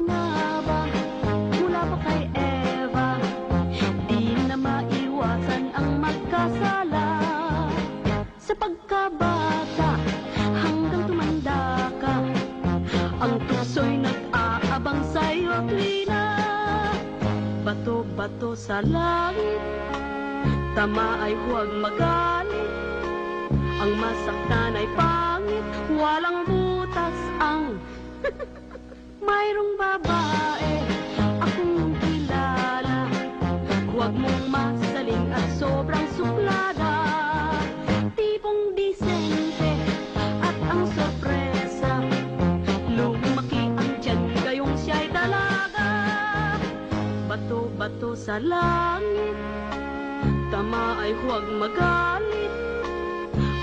nga ba mula pa kay Eva, di na maiwasan ang magkasala. Sa pagkabata hanggang tumanda ka, ang tukso'y nag-aabang sa'yo tuwina. Bato-bato sa langit, tama ay huwag magalit. Ang masaktan ay pangit, walang butas ang mayroong babae akong kilala. Huwag mong masaling at sobrang suplada. Tipong disente at ang sorpresa, lumaki ang tiyan gayong siya'y dalaga. Bato-bato sa langit, tama ay huwag magalit.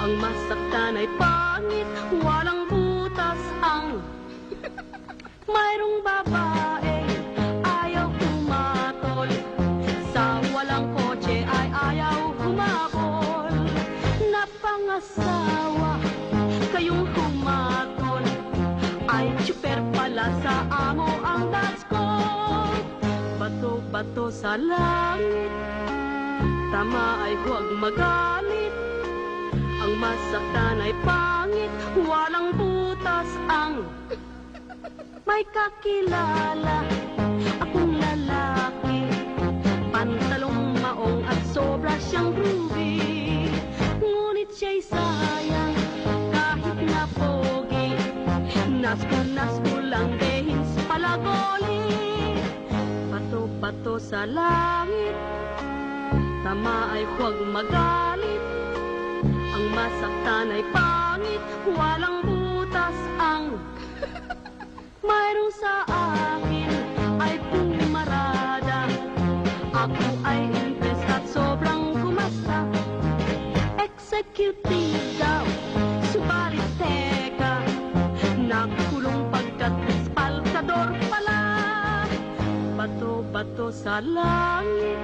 Ang masaktan ay pangit, walang butas ang mayroong babae ayaw humatol. Sa walang kotse ay ayaw humabol. Napangasawa kayong humatol, ay tsuper pala sa amo ang that's called. Bato-bato sa langit, tama ay huwag magalit. Ang masaktan ay pangit, walang butas ang may kakilala akong lalaki. Pantalong maong at sobra siyang groovy, ngunit siya'y sayang kahit na pogi. Nasko lang dehins palagoli. Bato-bato sa langit, tama ay huwag magalit. Ang masaktan ay pangit, walang butas ang mayroong sa akin ay pumarada. Ako ay impressed at sobrang kumasta. Executive daw, subalit teka, nakulong pagkat espalkador pala. Bato-bato sa langit,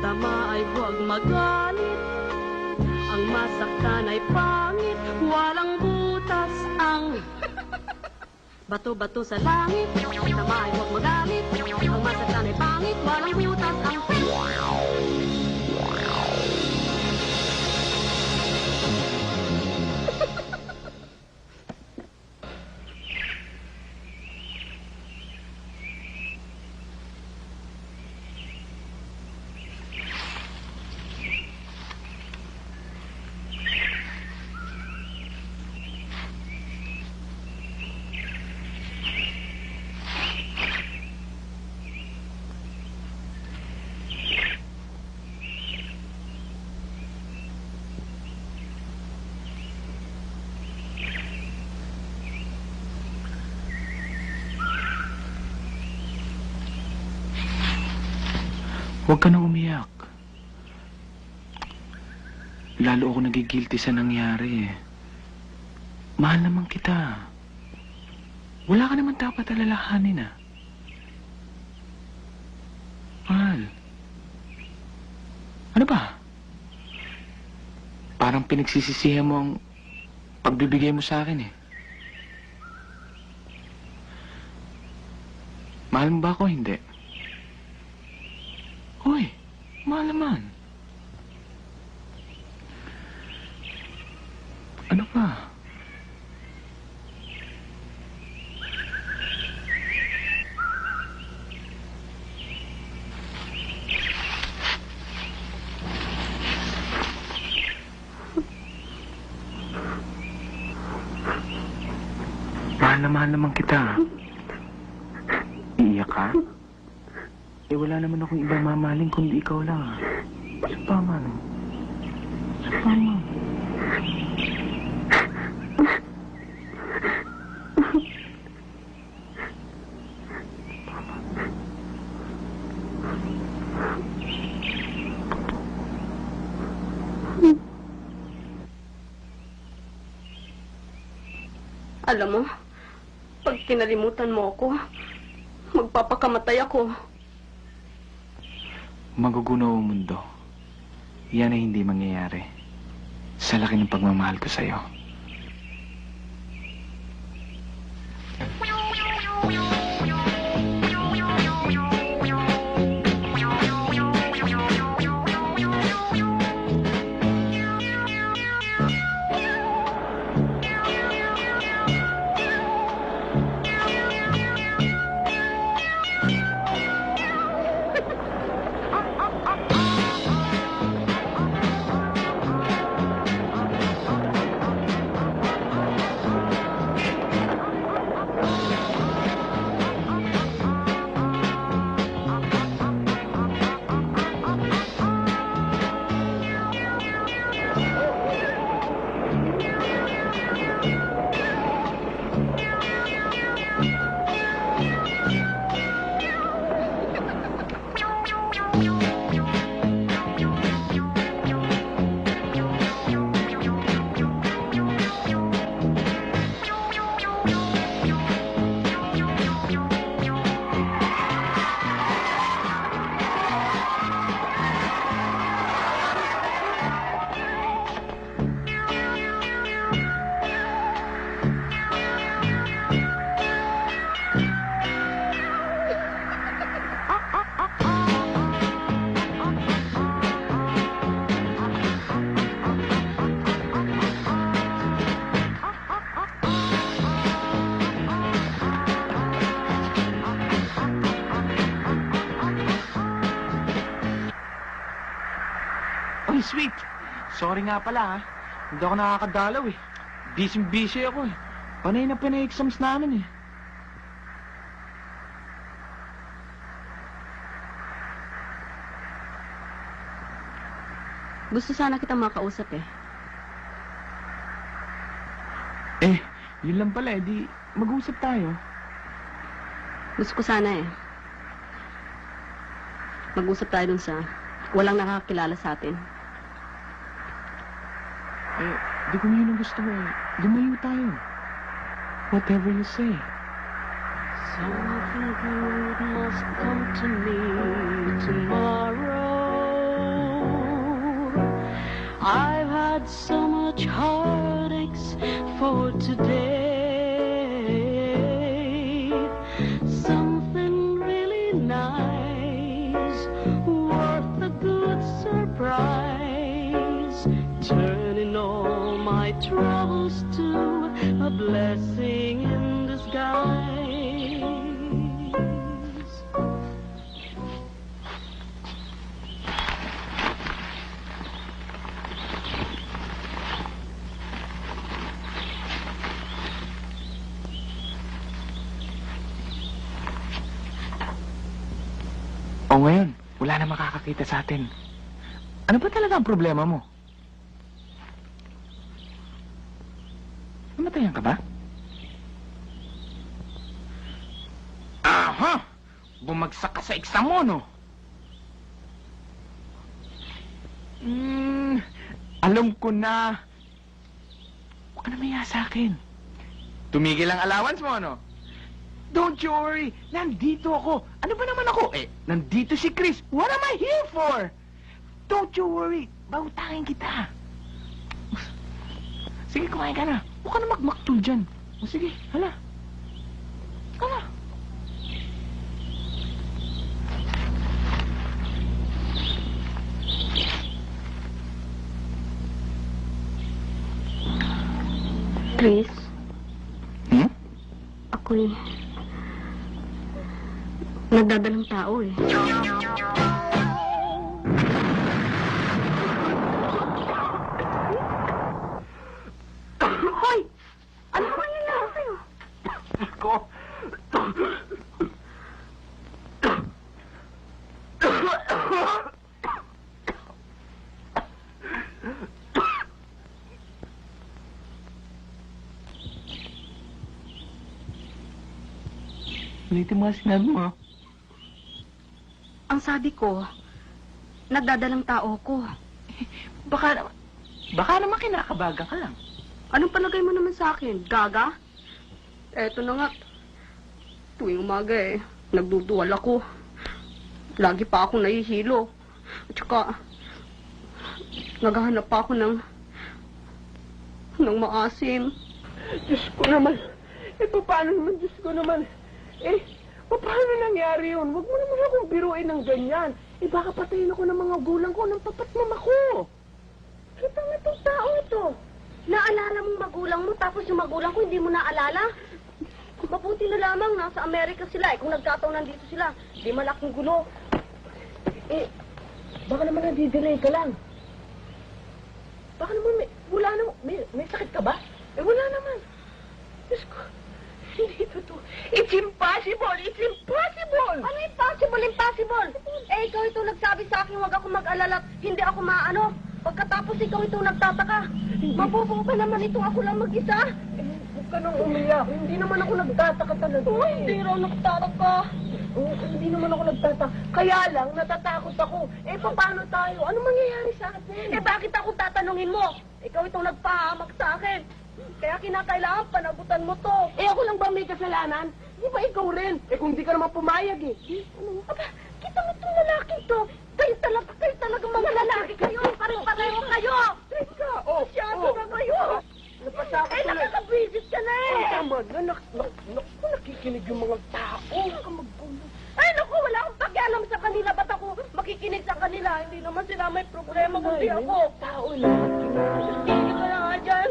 tama ay huwag magalit. Ang masaktan ay pangit, walang butas ang bato-bato sa langit, tama ay huwag magalit. Ang masaktan ay pangit, walang butas ang Huwag ka na umiyak. Lalo ako nagigilty sa nangyari eh. Mahal naman kita. Wala ka naman dapat alalahanin ah. Mahal. Ano ba? Parang pinagsisisihan mo ang pagbibigay mo sa akin eh. Mahal mo ba ako? Hindi. Hoy, mahal naman. Ano ba? Mahal naman kita. Iiyak ka? Eh, wala naman akong ibang mamaling kundi ikaw lang. Si Paman. Si Paman. Alam mo, pag kinalimutan mo ako, magpapakamatay ako. Magugunaw ang mundo. Yan ay hindi mangyayari. Sa laki ng pagmamahal ko sa'yo. sweet. Sorry nga pala, ha. Hindi ako nakakadalaw, eh. Busy ako, eh. Panay na exams namin, eh. Gusto sana kita makausap eh. Eh, yun lang pala, eh. Di mag-usap tayo. Gusto ko sana eh. Mag-usap tayo dun sa walang nakakakilala sa atin. Eh, di ko yun ang gusto mo, eh. Lumayo tayo. Whatever you say. Something good must come to me tomorrow. I've had so much heartaches for today. Something really nice, worth a good surprise. Turning all my troubles to a blessing in disguise. O ngayon, wala na makakakita sa atin. Ano ba talaga ang problema mo? Namatayan ka ba? Aha! Bumagsak ka sa exam mo, no? Alam ko na. Huwag ka na maya sa akin. Tumigil ang allowance mo, no? Don't you worry. Nandito ako. Ano ba naman ako? Eh, nandito si Chris. What am I here for? Don't you worry. Bautangin kita. Sige, kumain ka na. Huwag ka na magmaktul dyan. O sige, hala. Hala. Chris, Hmm? ako'y nagdadalang tao eh. Hoy! Ano ba nangyayari sa'yo? Ko. Ulitin mo ang sinabi mo. Ang sabi ko, nagdadalang tao ko. Baka naman kinakabagan ka lang. Anong palagay mo naman sa akin? Gaga? Eto na nga. Tuwing umaga eh, nagduduwal ako. Lagi pa akong nahihilo. At saka, naghahanap pa ako ng maasim. Diyos ko naman. Paano naman, Diyos ko naman? Paano nangyari yun? Huwag mo naman akong biruin ng ganyan. Baka patayin ako ng mga gulang ko ng papatmam ako. Kita nga itong tao ito. Naalala mong magulang mo, tapos yung magulang ko hindi mo naalala? Mabuti na lamang, nasa Amerika sila. Kung nagkataon nandito sila, di malaking gulo. Baka naman nadidelay ka lang. Baka naman may sakit ka ba? Wala naman. Diyos ko, hindi totoo. It's impossible! It's impossible! Ano impossible, impossible? Ikaw ito nagsabi sa akin, huwag ako mag-alala, hindi ako maano. Pagkatapos ikaw ito nagtataka, mabubuo pa naman itong ako lang mag-isa. Huwag ka nang umiyak. Hindi naman ako nagtataka talaga. Hindi raw nagtataka. Hindi naman ako nagtataka. Kaya lang, natatakot ako. Paano tayo? Ano mangyayari sa atin? Bakit ako tatanungin mo? Ikaw itong nagpahamak sa akin. Kaya kinakailangan panagutan mo to. Ako lang ba may kasalanan? Di ba ikaw rin? Kung di ka naman pumayag Ano? Kita mo itong lalaking to. Kayo talaga mga lalaki kayo. Pareho kayo. Teka, Masyado na kayo. Napasakot tuloy. Nakakabisit ka na eh. Tama na, nakikinig yung mga tao. Huwag ka maggulo. Naku, wala akong pakialam sa kanila. Ba't ako makikinig sa kanila? Hindi naman sila may problema, kundi ako. Tao lang. Tigil ka na nga dyan.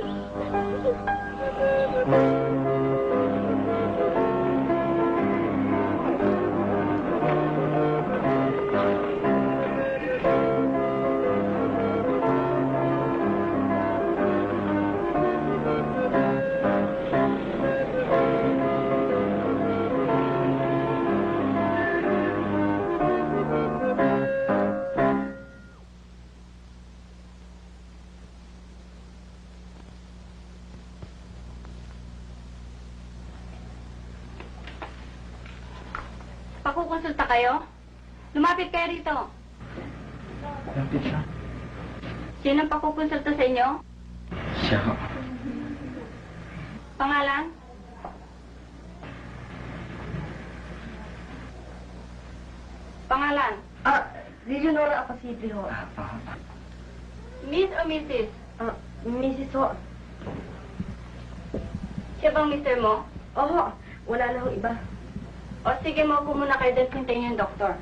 Pakukonsulta kayo? Lumapit kayo rito. Lapit siya. Sino ang pakukonsulta sa inyo? Siya. Pangalan? Pangalan? Leonora Apasible ho. Miss o Mrs.? Mrs. ho. Siya bang mister mo? Oho, wala na ho iba. O sige, maupo muna kayo dahil hintayin yung doktor.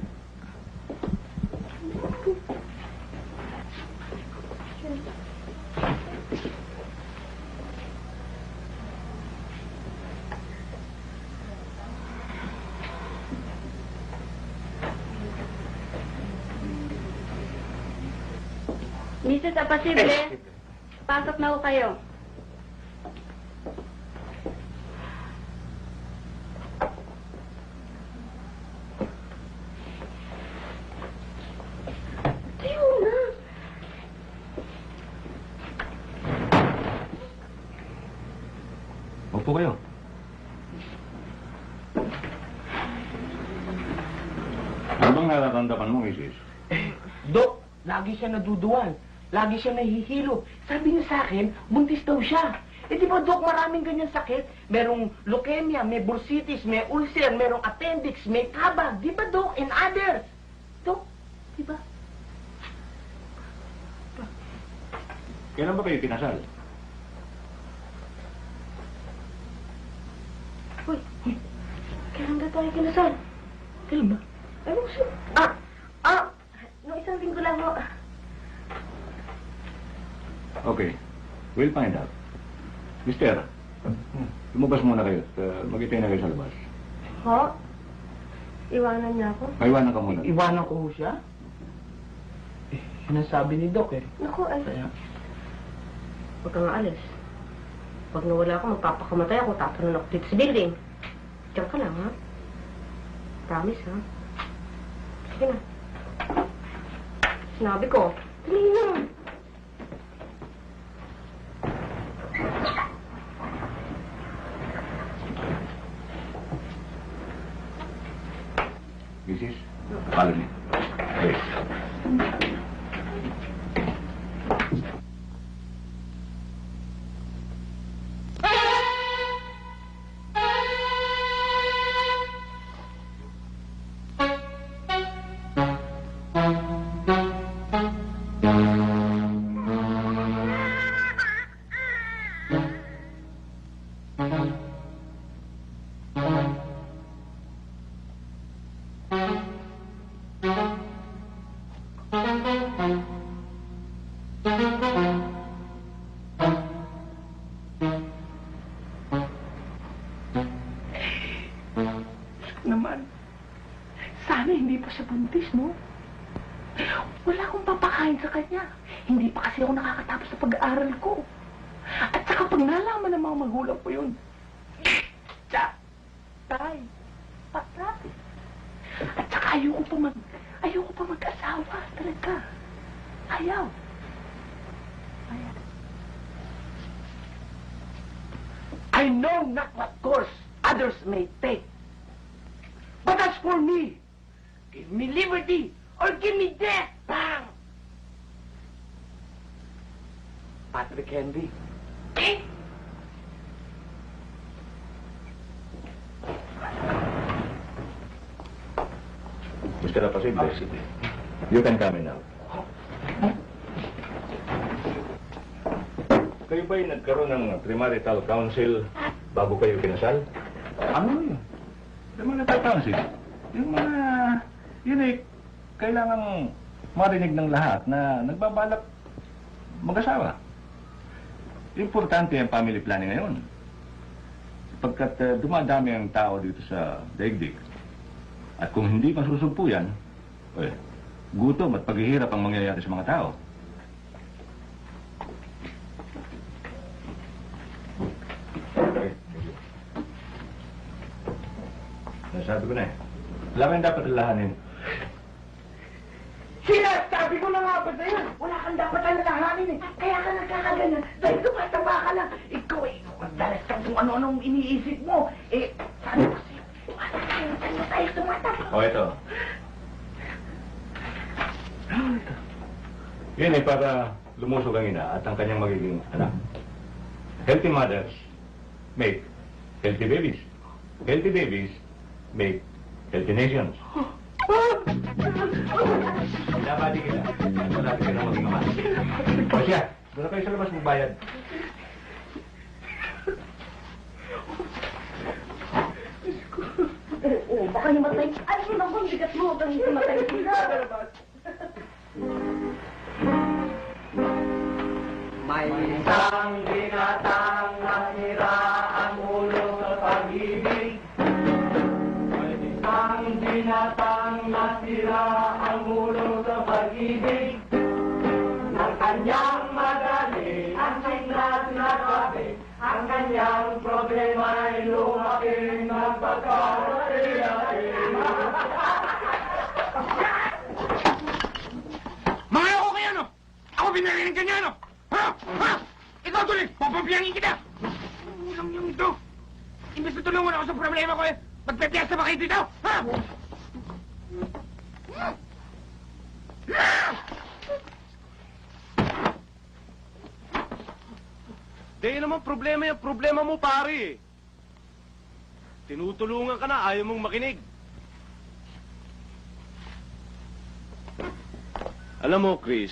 Mrs. Apasible, pasok na ho kayo. Tayo na. Upo kayo. Ano bang nararamdaman mo, Mrs.? Dok, lagi siya naduduwal. Lagi siya nahihilo. Sabi niya sa akin, buntis daw siya. Eh di ba, Dok, maraming ganyan sakit? Merong leukemia, may bursitis, may ulcer, merong appendix, may kabag. Di ba, Dok? And others. Dok, di ba? Kailan ba kayo kinasal? Uy, kailan ba tayo kinasal? Kailan ba? Ano siya? Nung isang linggo lang ho. Okay. We'll find out. Mister, lumabas muna kayo at mag-itay na kayo sa labas. Ho? Iwanan niya ako? Maiwanan ka muna. Iwanan ko ho siya? Eh, sinasabi ni Dok eh. Naku, ay. Kaya, Huwag kang aalis. Pag nawala ako, magpapakamatay ako. Tatanong ako dito sa building. Diyan ka lang, ha? Promise, ha? Sige na. Sinabi ko. Dali na. Mrs., follow me. Yes. naman. Sana hindi pa siya buntis, no? Wala akong papakain sa kanya. Hindi pa kasi ako nakakatapos sa pag-aaral ko. At saka pag nalaman ng mga magulang ko yun, tsa, tay, patay. At saka ayoko pa mag-asawa talaga. Ayaw. I know not what course others may take. But as for me, give me liberty or give me death. Bang! Patrick Henry. Eh? Mr. Apasible, you can come in now. Kayo ba'y nagkaroon ng premarital council bago kayo kinasal? Ano yun? Premarital council? Yun ay kailangan marinig ng lahat na nagbabalak mag-asawa. Importante ang family planning ngayon. Sapagkat dumadami ang tao dito sa daigdig. At kung hindi masusugpo yan, gutom at paghihirap ang mangyayari sa mga tao. Nasabi ko na eh. Alam mo dapat lalahanin. Sinasabi ko na nga ba sa'yo? Wala kang dapat alalahanin eh. Kaya ka nagkakaganyan. Dahil tumataba ka lang. Ikaw eh, magdalas ka kung ano-anong iniisip mo. Eh, sabi ko sa'yo, wala ka Ano tayo tumatap? O, ito. Yan ay para lumusog ang ina at ang kanyang magiging anak. Healthy mothers make healthy babies. Healthy babies make healthy nations. Pinabati kita. Malapit ka na maging ama. O siya, doon na kayo sa labas magbayad. Oo, baka namatay. Ay, naku, ang bigat mo. Baka hindi matay sila. May isang binatang nasira ang ulo sa pag-ibig. May isang binatang nasira ang ulo sa pag-ibig. Ng kanyang madali ang sinat na sabi, ang kanyang problema ay lumaking nagpagkaroon. Mga ako kayo, no? Ako binarinig ka niya, no? Ha? Ha? Ikaw tuloy! Papapiyangin kita! Ulang yung ito! Imbes na tulungan ako sa problema ko, magpepiyasa ba kayo dito? Ha? Dahil naman problema yung problema mo, pare. Tinutulungan ka na, ayaw mong makinig. Alam mo, Chris,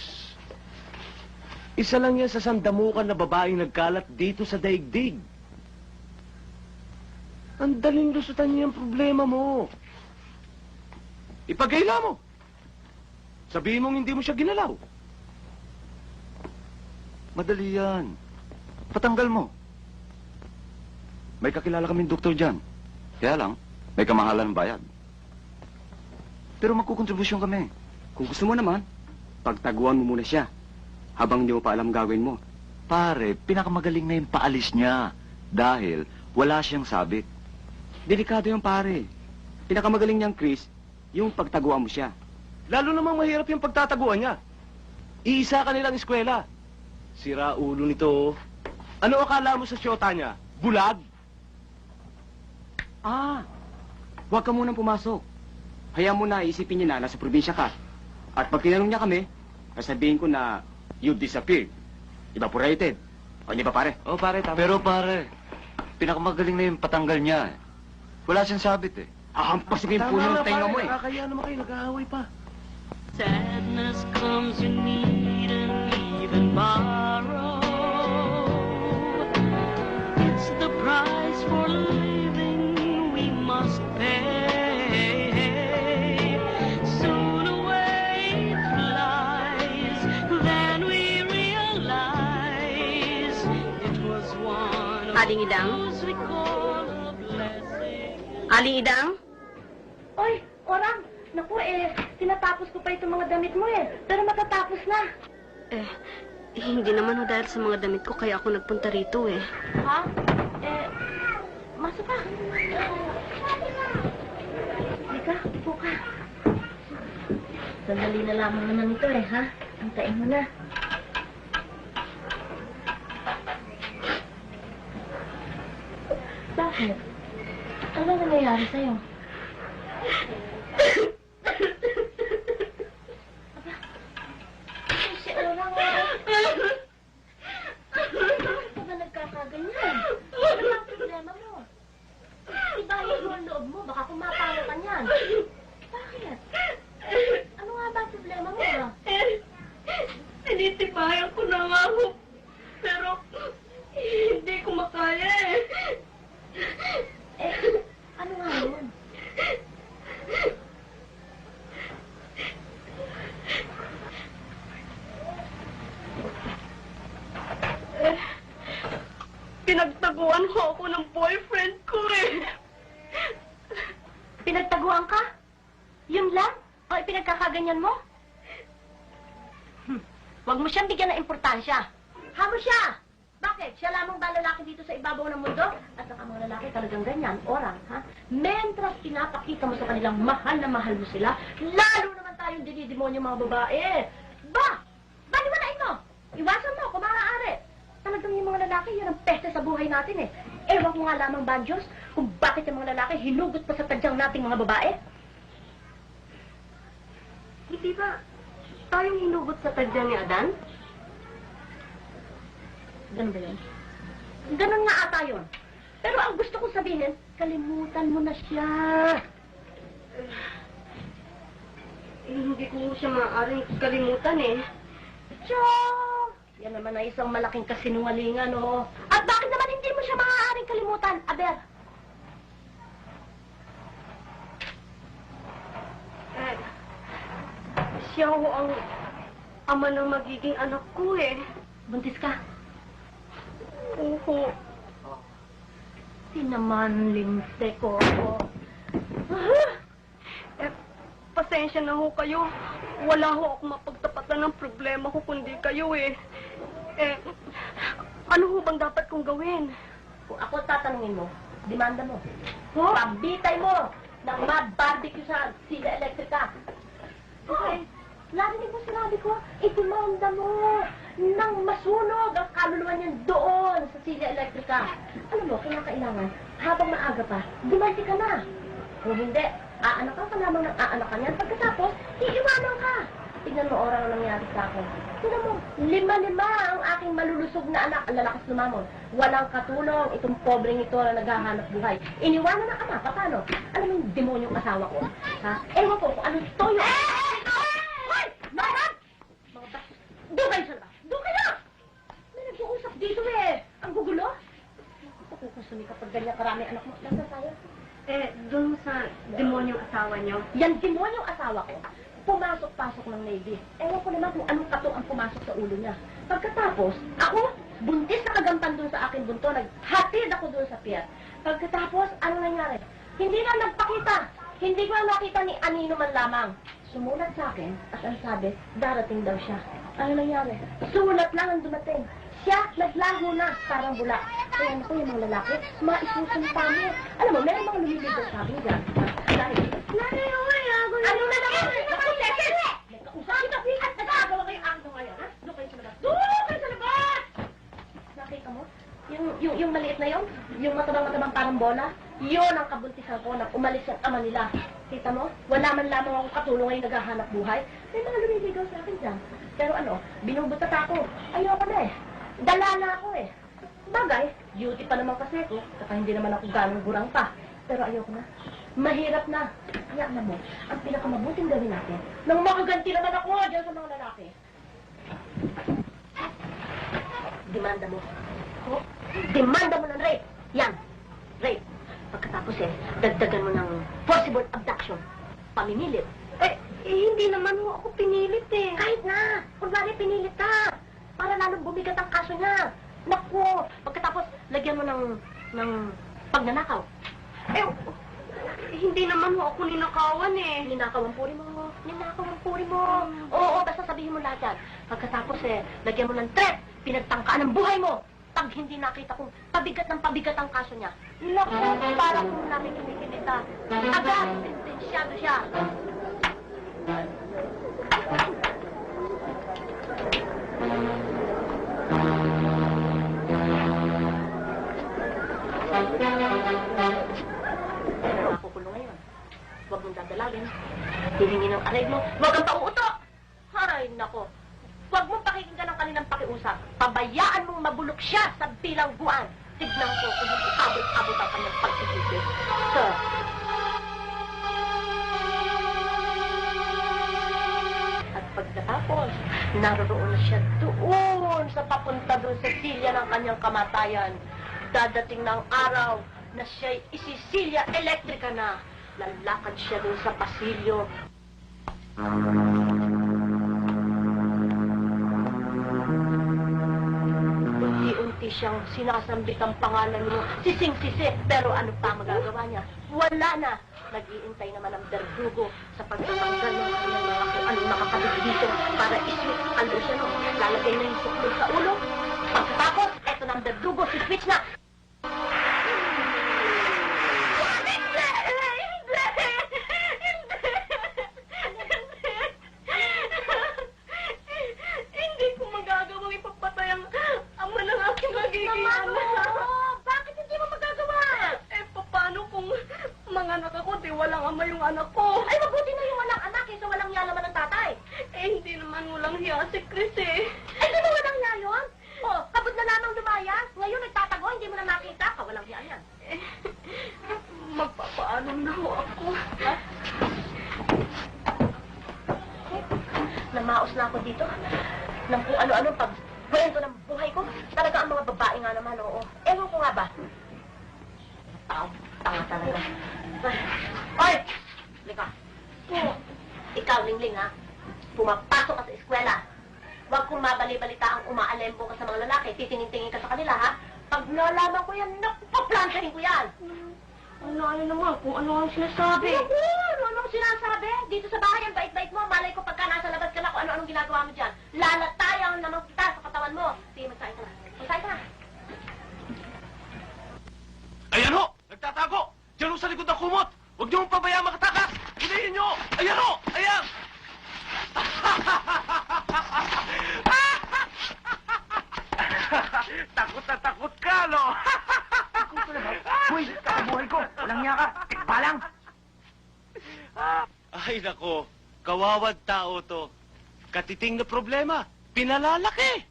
isa lang yan sa sandamukan na babaeng nagkalat dito sa daigdig. Ang daling lusutan niya ang problema mo. Ipagkaila mo. Sabihin mong hindi mo siya ginalaw. Madali yan. Patanggal mo. May kakilala kaming doktor dyan. Kaya lang, may kamahalan ng bayad. Pero magkukontribusyon kami. Kung gusto mo naman, pagtaguan mo muna siya. Habang hindi mo pa alam gagawin mo. Pare, pinakamagaling na yung paalis niya. Dahil wala siyang sabit. Delikado yung pare. Pinakamagaling niyang, Chris, yung pagtaguan mo siya. Lalo namang mahirap yung pagtataguan niya. Iisa ka nilang eskwela. Sira ulo nito. Ano akala mo sa syota niya? Bulag? Ah, huwag ka munang pumasok. Hayaan mo na isipin niya na nasa probinsya ka. At pag tinanong niya kami, sasabihin ko na you disappeared. Evaporated. O hindi ba pare? Oh, pare, tama. Pero pare, pinakamagaling na yung patanggal niya. Wala siyang sabit eh. Ahampas ko yung puno ng tenga mo eh. Nakakaya naman kayo, nag-aaway pa. Sadness comes, you need and even borrow. It's the price for living we must pay. Soon away it flies, then we realize it was one of Aling Idang? those we call a blessing. Aling Idang? Oy, Orang! Naku tinatapos ko pa itong mga damit mo pero matatapos na. Hindi naman ho dahil sa mga damit ko kaya ako nagpunta rito eh. Ha? Masok ka. Halika, upo ka. Sandali na lamang naman ito ha? Antayin mo na. Bakit? Ano nangyayari sa'yo? Si Orang, bakit ka ba nagkakaganyan? Ano ba ang problema mo? Ibahin mo ang loob mo, baka kumapalo ka niyan. Bakit? Ano nga ba ang problema mo, ha? Tinitibayan ko na nga ho. Pero hindi ko makaya eh. Ano nga yun? Pinagtaguan ho ako ng boyfriend ko eh. Pinagtaguan ka? Yun lang? O ipinagkakaganyan mo? Huwag mo siyang bigyan ng importansya. Hamo siya! Bakit? Siya lamang ba lalaki dito sa ibabaw ng mundo? At ang mga lalaki talagang ganyan, Orang, ha? Mentras pinapakita mo sa kanilang mahal na mahal mo sila, lalo naman tayong dinidemonyo mga babae. Ba! Baliwalain mo! Iwasan mo kung maaari. Talagang yung mga lalaki, yun ang peste sa buhay natin eh. Ewan ko nga lamang ba, Diyos, kung bakit yung mga lalaki hinugot pa sa tadyang nating mga babae? Hindi ba tayong hinugot sa tadya ni Adan? Ganun ba yun? Ganun nga ata yun. Pero ang gusto kong sabihin, kalimutan mo na siya. Hindi ko siya maaaring kalimutan eh. Tiyo! Yan naman ay isang malaking kasinungalingan, oh. At bakit naman hindi mo siya maaaring kalimutan, Aber? Siya ho ang ama ng magiging anak ko eh. Buntis ka? Oo. Di naman, lintik ko. Pasensya na ho kayo. Wala ho ako mapagtapatan ng problema ko kundi kayo eh. Ano ho bang dapat kong gawin? Kung ako tatanungin mo, demanda mo. Pambitay mo ng mabarbecue sa sila elektrika. Okay. Larinig mo sinabi ko, itimanda mo nang masunog ang kaluluwa niyan doon sa sila elektrika. Alam mo, kailangan, habang maaga pa, dumandi ka na. Kung hindi, aanakan ka lamang ng aanakan yan. Pagkatapos, iiwanan ka. Tignan mo orang ang nangyari sa akin. Tignan mo, 5-5 ang aking malulusog na anak, ang lalakas lumamon. Walang katulong itong pobreng ito na naghahanap buhay. Iniwanan ng ama, paano? Alam mo yung demonyong asawa ko? Ha? Ewan ko kung anong toyo. Hoy! Marap! Mga bas... Doon kayo sa labas! Doon kayo! May nag-uusap dito eh. Ang gugulo. Kung sumi kapag ganyan karami anak mo, nasa tayo? Doon sa demonyong asawa niyo. Yan demonyong asawa ko. Pumasok-pasok ng Navy. Ewan ko naman kung anong kato ang pumasok sa ulo niya. Pagkatapos, ako, buntis na kagampan doon sa akin bunto, naghatid ako doon sa pier. Pagkatapos, ano nangyari? Hindi na nagpakita. Hindi ko na nakita ni Anino man lamang. Sumulat sa akin at ang sabi, darating daw siya. Ano nangyari? Sulat lang ang dumating. Siya, naglaho na, parang bula. Kaya naku, yung mga lalaki, maisusunta mo. Alam mo, meron mga lumilibot sa akin dyan. Dahil, nanay, ano na naman? Naku, Cecil! Nagkausap kita, at nag-aagawa kayo ang ngayon, ha? Doon kayo sa labas. Doon kayo sa labas! Nakita mo? Yung maliit na yun, yung matabang-matabang parang bola, yun ang kabuntisan ko nang umalis yung ama nila. Kita mo? Wala man lamang akong katulong ngayon naghahanap buhay. May mga lumiligaw sa akin dyan. Pero ano, binubutat ako. Ayoko na eh. Dala na ako eh. Bagay, duty pa naman kasi ako. Saka hindi naman ako ganong gurang pa. Pero ayoko na. Mahirap na. Kaya alam mo, ang pinakamabuting gawin natin, nang makaganti naman ako dyan sa mga lalaki. Demanda mo. Oh, demanda mo ng rape. Yan. Rape. Pagkatapos dagdagan mo ng forcible abduction. Pamimilit. Hindi naman ho ako pinilit eh. Kahit na. Kunwari pinilit ka. Para lalong bumigat ang kaso niya. Naku. Pagkatapos, lagyan mo ng pagnanakaw. Hindi naman ho ako ninakawan eh. Ninakaw ang puri mo. Ninakaw ang puri mo. Oo, basta sabihin mo lahat yan. Pagkatapos lagyan mo ng threat. Pinagtangkaan ang buhay mo. Pag hindi nakita kung pabigat ng pabigat ang kaso niya. Naku, para kung nakikinikita. Agad, sentensyado siya. Makukulong ngayon. Huwag mong dadalagin. Hihingi ng areglo. Huwag kang pauutok! Haray, nako. Huwag mong pakikinggan ang kanilang pakiusap. Pabayaan mong mabulok siya sa bilangguan. Tignan ko kung hindi abot-abot ang kanyang pagsisisi. Sir. At pagkatapos, naroon na siya doon sa papunta doon sa silya ng kanyang kamatayan. Dadating ng araw na siya'y isisilya elektrika na. Lalakad siya doon sa pasilyo. Unti-unti siyang sinasambit ang pangalan mo. Sising-sisi. Pero ano pa magagawa niya? Wala na. Nag-iintay naman ang berdugo sa pagtatanggal ng kanyang mga kung ano nakakabit dito para iswitch ang siya no. Lalagay na yung suklod sa ulo. Pagkatapos, eto na ang berdugo. Si-switch na. Hindi ko magagawang ipapatay ang ama ng aking magiging anak. Bakit hindi mo magagawa? naman walang hiya si Chris eh. Ay, di ba walang hiya yun? Oh, kabut na lamang lumayas. Ngayon nagtatago, hindi mo na makita ka. Walang hiya yan. Eh, magpapaalam na ho ako. Ha? Namaos na ako dito. Nang kung ano-ano pagkwento ng buhay ko. Talaga ang mga babae nga naman, oo. Ewan ko nga ba? Tanga talaga. Hoy! Lika. Ikaw, Lingling, ha? Pumapasok ka sa eskwela. Huwag kong mabali-balita ang umaalembo ka sa mga lalaki. Titingin-tingin ka sa kanila, ha? Pag nalaman ko yan, napaplansyahin ko yan. Ano naman kung ano ang sinasabi. Ano sinasabi? Dito sa bahay, ang bait-bait mo. Malay ko pagka nasa labas ka na kung ano-anong ginagawa mo dyan. Lalatayan naman kita sa katawan mo. Sige, magsain ka na. Magsain ka na. Ayan ho! Nagtatago! Diyan ho sa likod ng kumot! Huwag niyo mong pabayaan makatakas! Hinayin niyo! Ayan ho! Ayan! Takot na takot ka, no? Hoy, kakabuhay ko! Walang niya ka! Palang! Ay, nako. Kawawad tao to. Katiting na problema. Pinalalaki.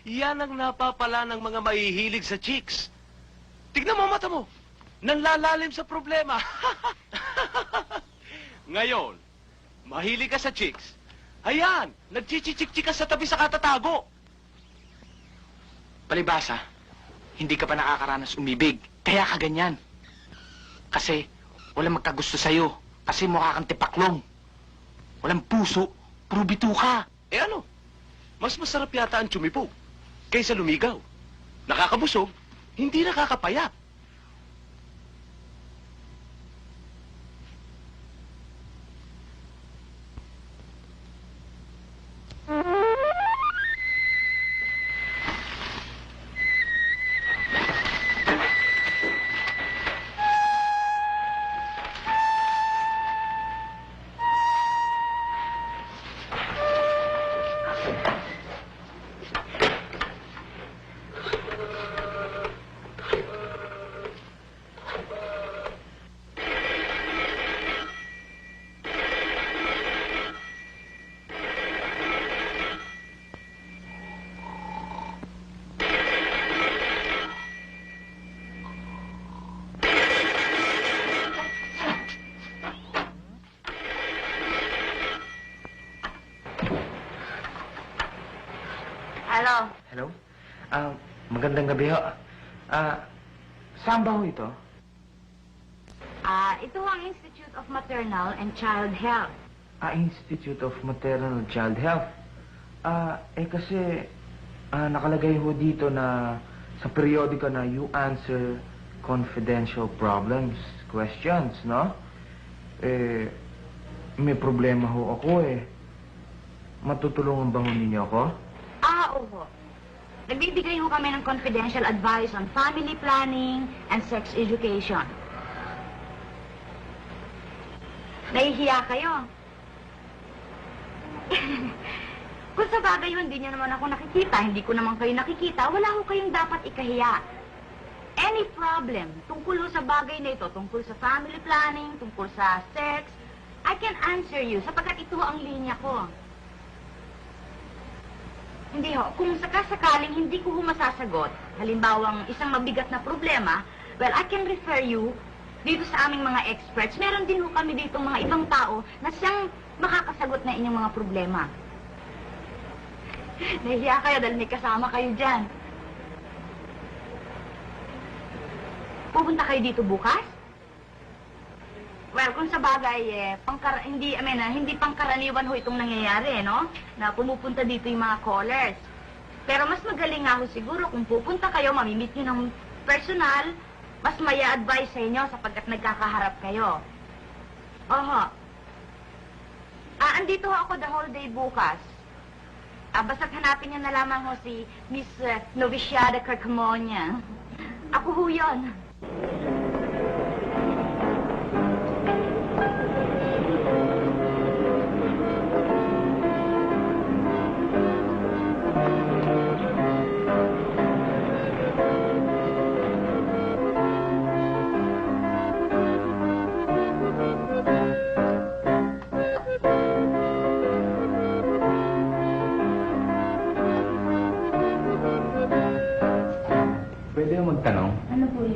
Yan ang napapala ng mga mahihilig sa chicks. Tignan mo ang mata mo. Nanlalalim sa problema. Ngayon, mahilig ka sa chicks. Ayan, nagchichichik-chik ka sa tabi sa katatago. Palibasa, hindi ka pa nakakaranas umibig. Kaya ka ganyan. Kasi, walang magkagusto sa'yo. Kasi mukha kang tipaklong. Walang puso, puro bituka. Eh ano? Mas masarap yata ang tsumipog kaysa lumigaw. Nakakabusog, hindi nakakapayat. Hello? Hello? Magandang gabi ho. Saan ba ho ito? Ito ang Institute of Maternal and Child Health. Institute of Maternal and Child Health. Kasi nakalagay ho dito na sa periodika na you answer confidential problems, questions, no? May problema ho ako Matutulungan ba ho ninyo ako? Oo. Nagbibigay ho kami ng confidential advice on family planning and sex education. Nahihiya kayo? Kung sa bagay yun, hindi niyo naman ako nakikita, hindi ko naman kayo nakikita, wala ho kayong dapat ikahiya. Any problem tungkol ho sa bagay na ito, tungkol sa family planning, tungkol sa sex, I can answer you sapagkat ito ho ang linya ko. Hindi ho. Kung sakasakaling hindi ko masasagot, halimbawang isang mabigat na problema, well, I can refer you dito sa aming mga experts. Meron din ho kami dito mga ibang tao na siyang makakasagot na inyong mga problema. Nahihiya kayo dahil may kasama kayo dyan. Pupunta kayo dito bukas? Well, kung sa bagay, hindi pangkaraniwan ho itong nangyayari, no? Na pumupunta dito yung mga callers. Pero mas magaling nga ho siguro kung pupunta kayo, mamimit nyo ng personal, mas maya advice sa inyo sapagkat nagkakaharap kayo. Oho. Andito ho ako the whole day bukas. Basta't hanapin niyo na lamang ho si Miss Noviciada Carcamonia. Ako ho yun.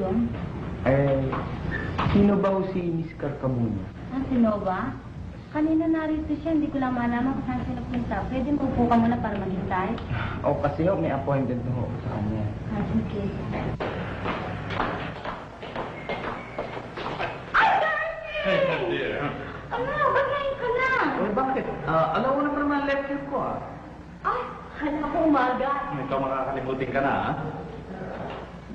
yun? Sino ba ho si Miss Carcamuno? Ah, si Nova? Kanina narito siya, hindi ko lang malaman kung saan siya nagpunta. Pwede mo upo ka muna para maghintay? Kasi ho, may appointment na ho sa kanya. Ah, sige. Ano, ba't ngayon ka na? Bakit? Alam mo naman naman lecture ko, Ay, hala ko umaga. Ikaw makakalimutin ka na, ha?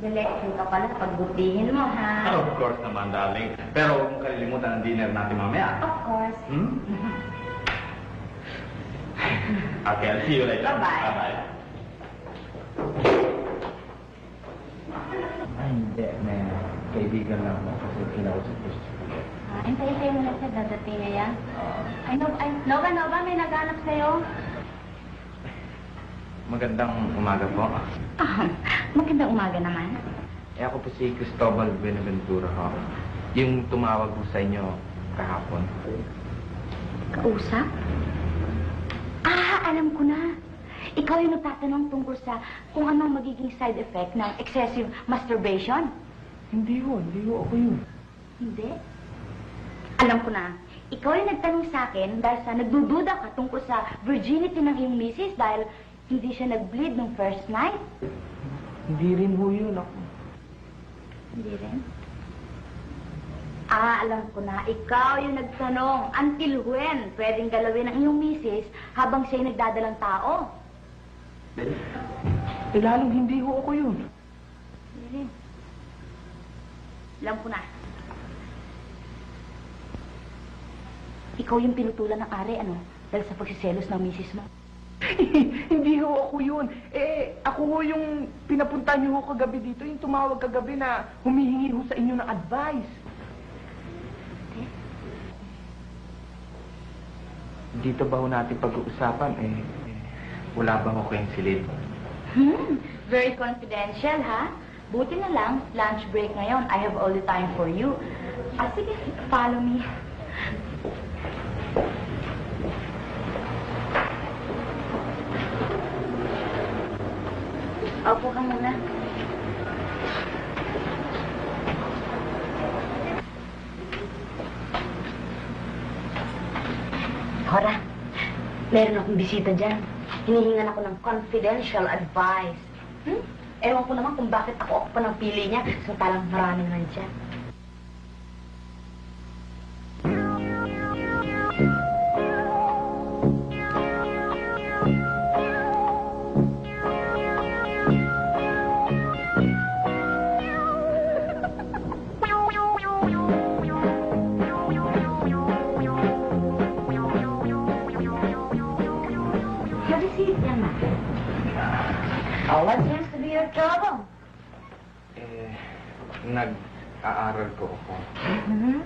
Delection ka pala, pagbutihin mo, ha? Of course naman, darling. Pero huwag mong kalilimutan ang dinner natin mamaya. Of course. Hmm? Okay, I'll see you later. Bye-bye. Bye-bye. Ay, hindi. May kaibigan lang ako kasi kinausap ko siya. Hintay-hintay mo na siya, dadating na yan. Ay, Nova, may naghanap sa'yo. Magandang umaga po. Ah, magandang umaga naman. Ako po si Cristobal Buenaventura ho. Yung tumawag po sa inyo kahapon. Kausap? Ah, alam ko na. Ikaw yung nagtatanong tungkol sa kung anong magiging side effect ng excessive masturbation. Hindi ho ako yun. Hindi? Alam ko na. Ikaw yung nagtanong sa akin dahil sa nagdududa ka tungkol sa virginity ng iyong misis dahil hindi siya nag-bleed nung first night. Hindi rin ho yun ako. Hindi rin? Ah, alam ko na. Ikaw yung nagtanong. Until when pwedeng galawin ang iyong misis habang siya'y nagdadalang tao? Lalong hindi ho ako yun. Hindi rin. Alam ko na. Ikaw yung pinutulan ng ari, ano? Dahil sa pagsiselos ng misis mo. Hindi ho ako yun. Ako ho yung pinapunta niyo ho kagabi dito, yung tumawag kagabi na humihingi ho sa inyo ng advice. Dito ba ho natin pag-uusapan? Wala bang ako yung silid? Very confidential, ha? Buti na lang, lunch break ngayon. I have all the time for you. Ah, sige, follow me. Opo ka muna. Hora, meron akong bisita dyan. Hinihingan ako ng confidential advice. Ewan ko naman kung bakit ako pa ng pili niya. Samantalang marami naman siya. Have a seat, young man. Oh, what seems to be your trouble? Nag-aaral po ako. Mm-hmm.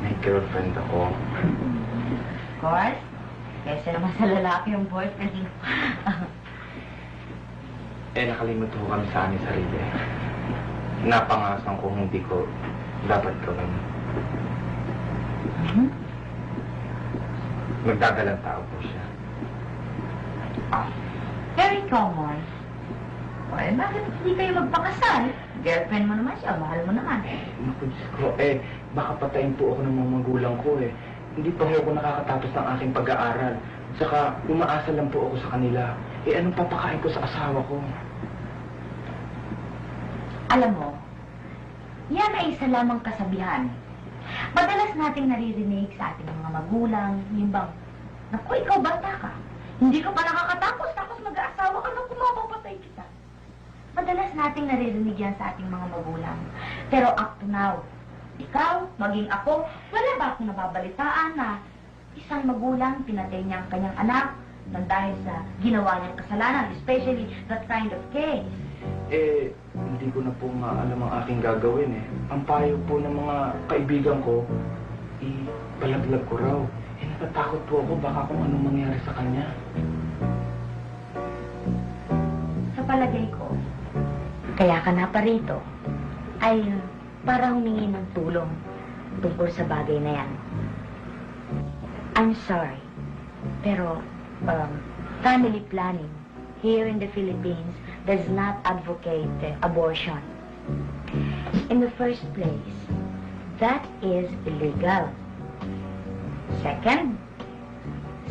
May girlfriend ako. Of course. Kesa naman sa lalaki yung boyfriend mo. Nakalimot ko kami sa aming sarili. Napangasan ko hindi ko dapat gawin. Mhm. Magdadalang tao po siya. Very common. Well, bakit hindi kayo magpakasal? Girlfriend mo naman siya, mahal mo naman. Naku, Diyos ko, baka patayin po ako ng mga magulang ko Hindi pa ako nakakatapos ng aking pag-aaral. Saka, umaasa lang po ako sa kanila. Anong papakain ko sa asawa ko? Alam mo, yan ay isa lamang kasabihan. Madalas nating naririnig sa ating mga magulang, yung bang, naku, ikaw bata ka. Hindi ka pa nakakatapos, tapos mag-aasawa ka, naku, mapapatay kita. Madalas nating naririnig yan sa ating mga magulang. Pero up to now, ikaw, maging ako, wala ba akong nababalitaan na isang magulang pinatay niya ang kanyang anak nang dahil sa ginawa niyang kasalanan, especially that kind of case. Hindi ko na po nga alam ang aking gagawin Ang payo po ng mga kaibigan ko, ipalaglag ko raw. Natatakot po ako baka kung anong mangyari sa kanya. Sa palagay ko, kaya ka na pa rito, ay para humingi ng tulong tungkol sa bagay na yan. I'm sorry, pero family planning here in the Philippines does not advocate abortion. In the first place, that is illegal. Second,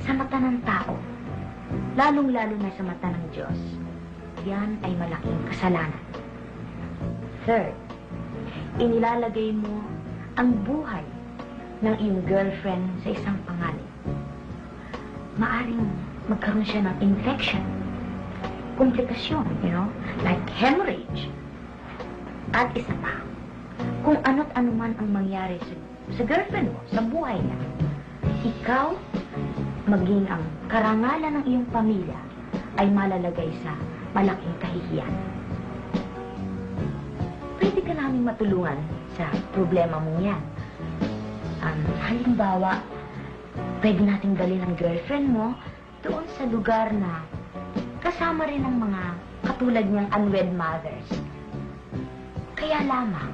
sa mata ng tao, lalong-lalo na sa mata ng Diyos, yan ay malaking kasalanan. Third, inilalagay mo ang buhay ng iyong girlfriend sa isang panganib. Maaring magkaroon siya ng infection, komplikasyon, like hemorrhage. At isa pa, kung ano't ano man ang mangyari sa girlfriend mo, sa buhay niya, ikaw, maging ang karangalan ng iyong pamilya, ay malalagay sa malaking kahihiyan. Pwede ka namin matulungan sa problema mong yan. Halimbawa, pwede nating dalhin ang girlfriend mo doon sa lugar na kasama rin ang mga katulad niyang unwed mothers. Kaya lamang,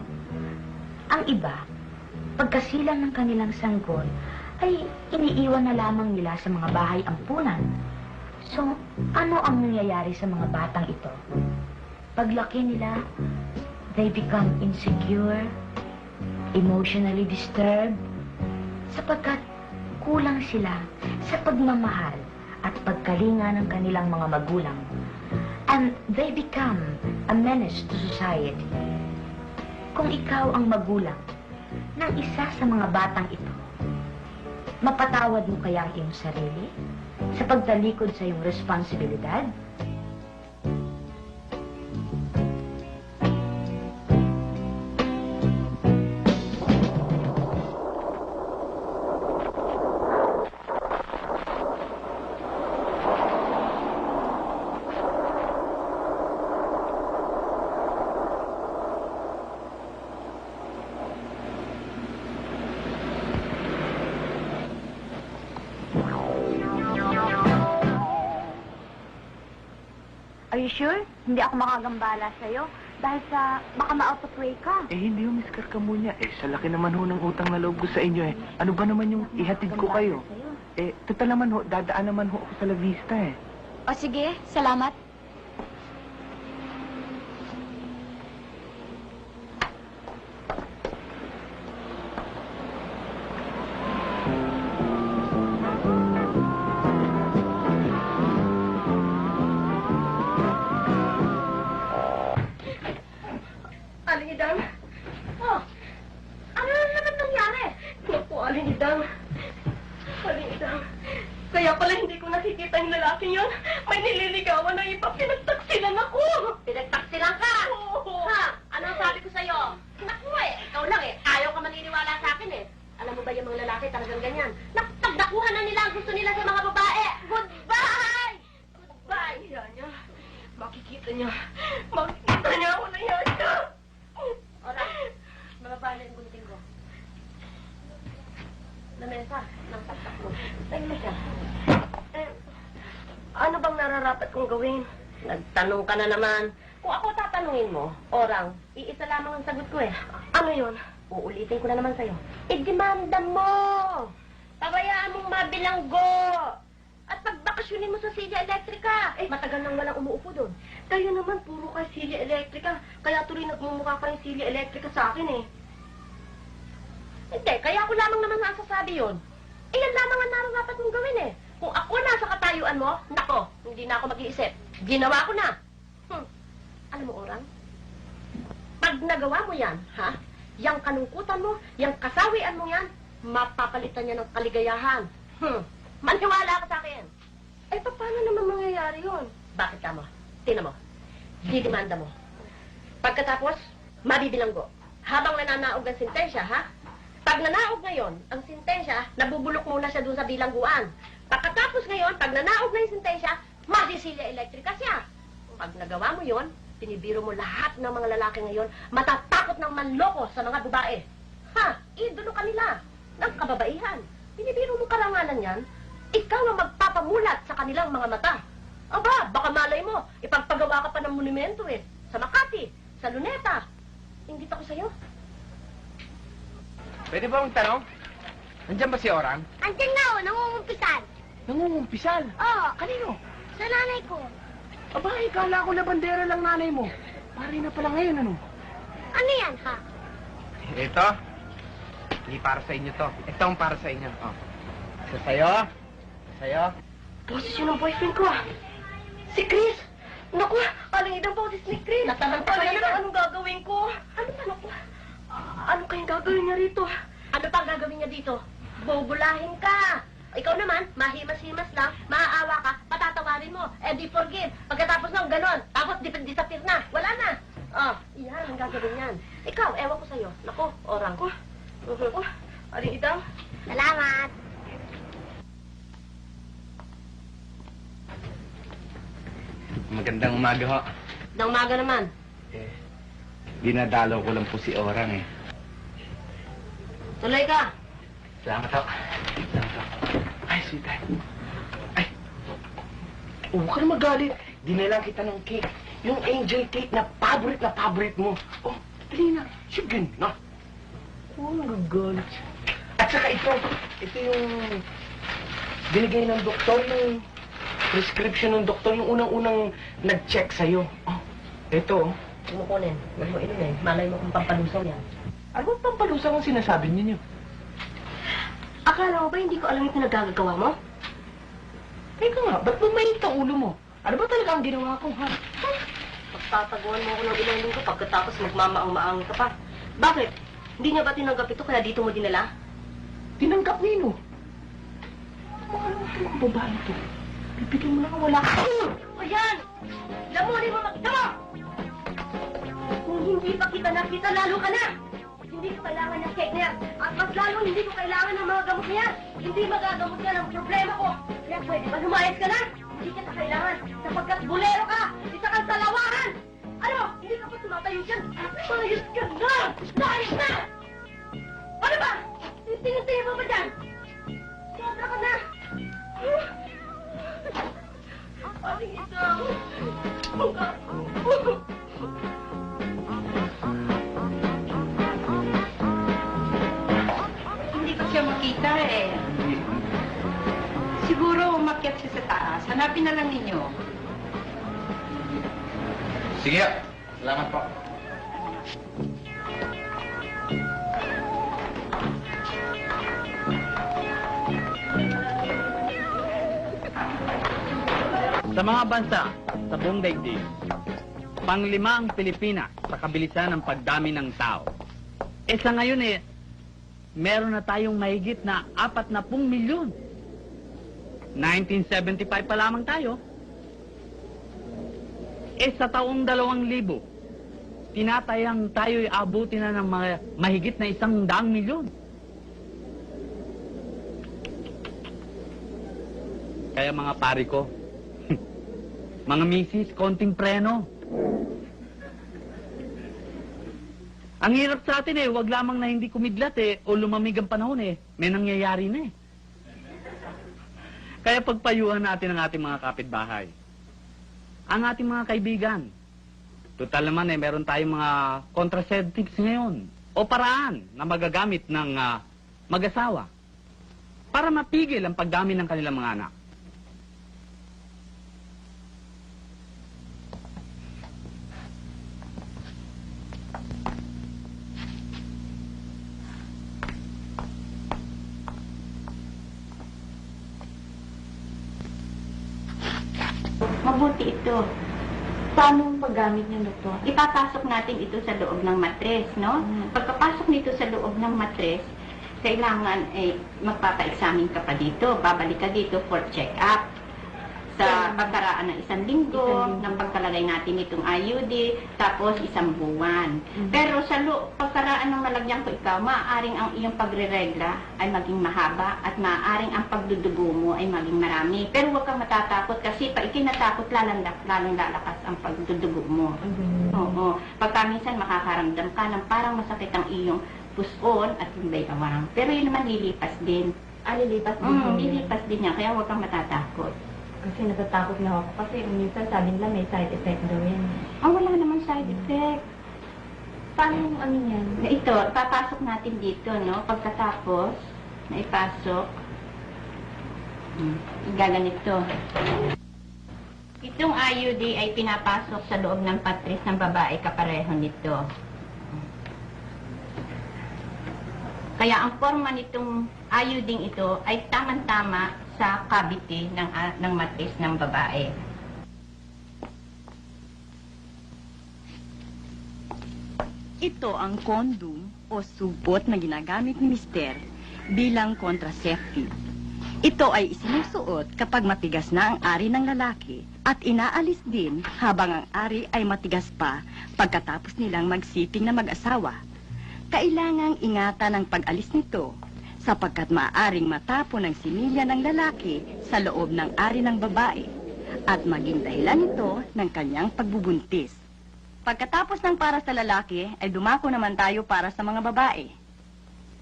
ang iba, pagkasilang ng kanilang sanggol, ay iniiwan na lamang nila sa mga bahay ampunan. So, ano ang nangyayari sa mga batang ito? Paglaki nila, they become insecure, emotionally disturbed, sapagkat kulang sila sa pagmamahal at pagkalinga ng kanilang mga magulang. And they become a menace to society. Kung ikaw ang magulang ng isa sa mga batang ito, mapatawad mo kaya ang iyong sarili sa pagtalikod sa iyong responsibilidad? Are you sure? Hindi ako makagambala sa'yo dahil sa baka ma-out of way ka. Hindi yung Miss Carcamuña. Sa laki naman ho ng utang na loob ko sa inyo Ano ba naman yung ihatid ko kayo? Total naman ho, dadaan naman ho ako sa La Vista O sige, salamat. Aling Idang? Oh, ano na naman nangyari? Naku, Aling Idang. Aling Idang. Kaya pala hindi ko nakikita yung lalaking yun. May nililigawan na iba. Pinagtaksilan ako. Pinagtaksilan ka? Oo. Ha? Ano ang sabi ko sa'yo? Naku ikaw lang Ayaw ka maniniwala sa akin Alam mo ba yung mga lalaki talagang ganyan? Nagdakuhan na nila ang gusto nila sa mga babae. Goodbye! Goodbye! Yan niya. Makikita niya. Makikita niya ako na yan niya. Ora, mababa na yung gunting ko. Lamesa, ng taktak mo. Tayo mo siya. Ano bang nararapat kong gawin? Nagtanong ka na naman. Kung ako tatanungin mo, Orang, iisa lamang ang sagot ko Ano yun? Uulitin ko na naman sa'yo. Idemanda mo! Pabayaan mong mabilanggo! At pagbakasyonin mo sa Silya Electrica. Matagal nang walang umuupo doon. Kayo naman, puro ka Silya Electrica. Kaya tuloy nagmumukha kayong Silya Electrica sa akin Hindi, kaya ako lamang naman nasasabi yun. Yan lamang ang nararapat mong gawin Kung ako nasa katayuan mo, nako, hindi na ako mag-iisip. Ginawa ko na. Alam mo, Orang, pag nagawa mo yan, yang kalungkutan mo, yang kasawian mo yan, mapapalitan niya ng kaligayahan. Maniwala ka sa akin. Paano naman mangyayari yun? Bakit ka mo? Tingnan mo. Didemanda mo. Pagkatapos, mabibilanggo. Habang nananaog ang sintensya, Pag nanaog ngayon, ang sintensya, nabubulok muna siya doon sa bilangguan. Pagkatapos ngayon, pag nanaog na yung sintensya, madisilya elektrika siya. Pag nagawa mo yon, pinibiro mo lahat ng mga lalaki ngayon, matatakot ng manloko sa mga babae. Idolo ka nila ng kababaihan. Pinibiro mo karangalan yan, ikaw ang magpapamulat sa kanilang mga mata. Aba, baka malay mo, ipagpagawa ka pa ng monumento sa Makati, sa Luneta. Ingit ako sa'yo. Pwede ba magtanong? Nandiyan ba si Orang? Andiyan na nangungumpisan. Nangungumpisal? Oo, Kanino? sa nanay ko. Aba, kala ko na bandera lang nanay mo. Pare na pala ngayon, ano? Ano yan, ha? Ito. Hindi para sa inyo to. Ito ang para sa inyo. Oh. Isa sa'yo. Sa'yo. Boses yun ang boyfriend ko, ah. Si Chris. Naku, aling idang boses ni Chris. Natanong ko Aling na idang, yun. anong gagawin ko? Ano ba, naku? Ano kayang gagawin niya rito? Ano pa ang gagawin niya dito? Bubulahin ka. Ikaw naman, mahimas-himas lang, maaawa ka, patatawarin mo, di forgive. Pagkatapos ng ganon, tapos disappear na, wala na. Oh, iyan ang gagawin yan. Ikaw, ewan ko sa'yo. Naku, orang ko. Naku, aling idang. Salamat. Magandang umaga ho. Nang umaga naman. Dinadalaw ko lang po si Orang eh. Tuloy ka. Salamat ho. Salamat ho. Ay, sweetheart. Ay. Huwag ka na magalit. Dinalang kita ng cake. Yung angel cake na paborite mo. Oh, dali na. Sige na. Oh, nagagalit. At saka ito. Ito yung binigay ng doktor, yung prescription ng doktor, yung unang-unang nag-check sa'yo. Oh, ito. Kumukunin. Huwag mo inumin. Malay mo kung pampalusaw yan. Ano bang pampalusang ang sinasabi ninyo? Akala mo ba hindi ko alam yung pinagagagawa mo? Teka nga, ba't bumayit ang ulo mo? Ano ba talaga ang ginawa ko, ha? Pagtataguan mo ako ng ilang linggo pagkatapos magmamaang-maang ka pa. Bakit? Hindi niya ba tinanggap ito kaya dito mo dinala? Tinanggap nino. Mahal mo ito ang babae ito. Bibigyan mo na ka, wala ka. O yan! Lamunin mo makita mo! Kung hindi pa kita nakita, lalo ka na! Hindi ko kailangan ng cake na yan. At mas lalo, hindi ko kailangan ng mga gamot na yan. Hindi magagamot yan ang problema ko. Kaya pwede ba lumayas ka na? Hindi kita kailangan. Sapagkat bulero ka! Isa kang salawahan! Ano? Hindi ka pa tumatayo dyan? Mayos ka na! Mayos na! Ano ba? Tingin-tingin mo ba dyan? Sobra ka na! Aling ikaw! Hindi ko siya makita eh. Siguro umakyat siya sa taas. Hanapin na lang ninyo. Sige ho. Salamat po. Sa mga bansa sa buong daigdig, panglima ang Pilipinas sa kabilisan ng pagdami ng tao. Sa ngayon meron na tayong mahigit na 40 milyon. 1975 pa lamang tayo. Sa taong 2000, tinatayang tayo'y abutin na ng mga mahigit na 100 milyon. Kaya mga pari ko, mga misis, konting preno. Ang hirap sa atin wag lamang na hindi kumidlat o lumamig ang panahon may nangyayari na Kaya pagpayuhan natin ang ating mga kapitbahay. Ang ating mga kaibigan. Total naman meron tayong mga contraceptives ngayon o paraan na magagamit ng mag-asawa para mapigil ang pagdami ng kanilang mga anak. Mabuti ito. Paano ang paggamit niya, doktor? Ipapasok natin ito sa loob ng matres, no? Pagkapasok nito sa loob ng matres, kailangan magpapa-examine ka pa dito. Babalik ka dito for check-up. Sa pagkaraan ng 1 linggo, ng pagkalagay natin itong IUD, tapos 1 buwan. Pero sa pagkaraan ng nalagyan ko ikaw, maaaring ang iyong pagre-regla ay maging mahaba at maaaring ang pagdudugo mo ay maging marami. Pero huwag kang matatakot kasi pag ikinatakot, lalong lalakas ang pagdudugo mo. Oo. Pagka minsan makakaramdam ka ng parang masakit ang iyong puson at yung bayawang. Pero yun naman lilipas din. Lilipas din. Lilipas din yan, kaya huwag kang matatakot. Kasi natatakot na ako. Kasi minsan sabi nila may side effect daw yan. Wala namang side effect. Paano yung ano yan? Ito, papasok natin dito, no? Pagkatapos, naipasok, gaganito. Itong IUD ay pinapasok sa loob ng patris ng babae kapareho nito. Kaya ang forma nitong IUD ito ay tamang-tama sa cavity ng matris ng babae. Ito ang condom o supot na ginagamit ni Mister bilang contraceptive. Ito ay isinusuot kapag matigas na ang ari ng lalaki at inaalis din habang ang ari ay matigas pa pagkatapos nilang magsiping na mag-asawa. Kailangang ingatan ang pag-alis nito sapagkat maaaring matapon ang similya ng lalaki sa loob ng ari ng babae at maging dahilan ito ng kanyang pagbubuntis. Pagkatapos ng para sa lalaki, ay dumako naman tayo para sa mga babae.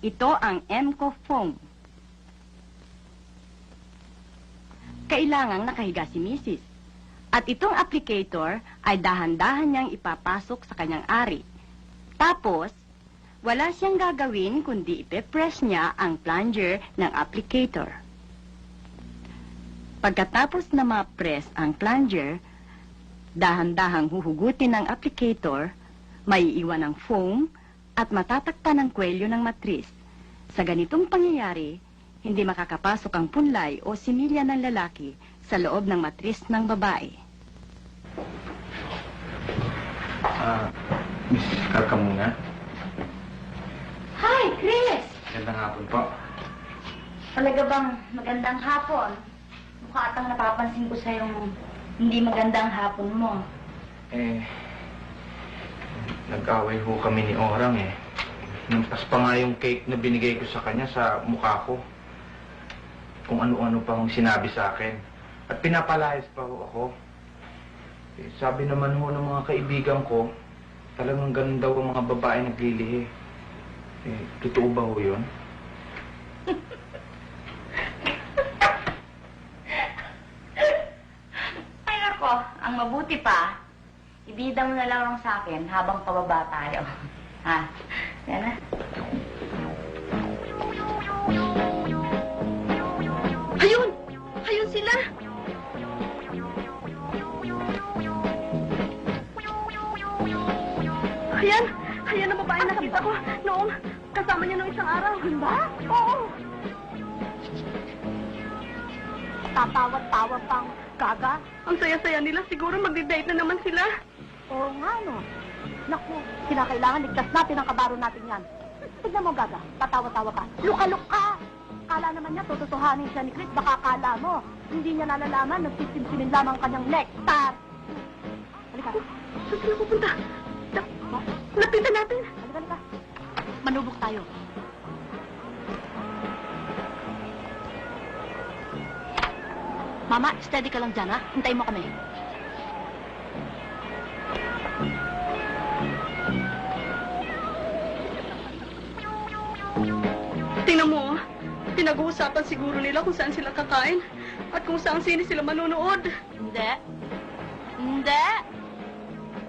Ito ang Emco foam. Kailangang nakahiga si Mrs. At itong applicator ay dahan-dahan niyang ipapasok sa kanyang ari. Tapos, wala siyang gagawin kundi ipe-press niya ang plunger ng applicator. Pagkatapos na ma-press ang plunger, dahan-dahang huhugutin ng applicator, may iwan ng foam at matatakpan ang kwelyo ng matris. Sa ganitong pangyayari, hindi makakapasok ang punlay o similya ng lalaki sa loob ng matris ng babae. Miss Karka muna. Hi, Chris! Gandang hapon po. Talaga bang magandang hapon? Mukha atang napapansin ko sa'yong hindi magandang hapon mo. Nag-away ho kami ni Orang eh. Nampas pa nga yung cake na binigay ko sa kanya sa mukha ko. Kung ano-ano pa hong sinabi sa akin. At pinapalayas pa ho ako. Sabi naman ho ng mga kaibigan ko, talagang ganun daw ang mga babae naglilihi. Totoo ba ho yun? Ay nako, ang mabuti pa, ibida mo na lang sa akin habang pababa tayo. Ha? Yan na. Ayun! Ayun sila! Ayan! Ayan ang babae nakita ko noong kasama niya noong isang araw. Ba? Oo! Tatawa-tawa pang gaga. Ang saya-saya nila. Siguro magdi-date na naman sila. Oo nga, no? Naku, kinakailangan ligtas natin ang kabaro natin yan. Tignan mo, gaga. Tatawa-tawa pa. Luka-luk ka! Kala naman niya, tututuhanin siya ni Chris. Baka kala mo, hindi niya nalalaman, nagsisimsimin lamang kanyang nectar. Halika. Saan sila pupunta? Lapitan natin. Halika, halika. Manubok tayo. Mama, steady ka lang dyan, ha? Hintayin mo kami. Tingnan mo, oh. Pinag-uusapan siguro nila kung saan sila kakain at kung saan sini sila manonood. Hindi. Hindi.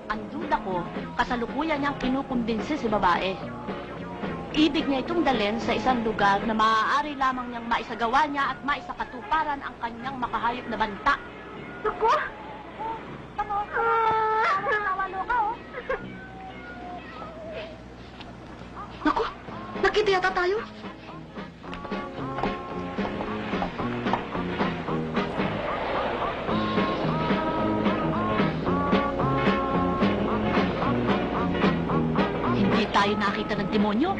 Ang duda ko, kasalukuyan niyang kinukumbinsi si babae. Ibig niya itong dalhin sa isang lugar na maaari lamang niyang maisagawa niya at maisakatuparan ang kanyang makahayop na banta. Naku! Ano? Nawalo ka, oh. Naku! Nakita yata tayo. Hindi tayo nakita ng demonyo.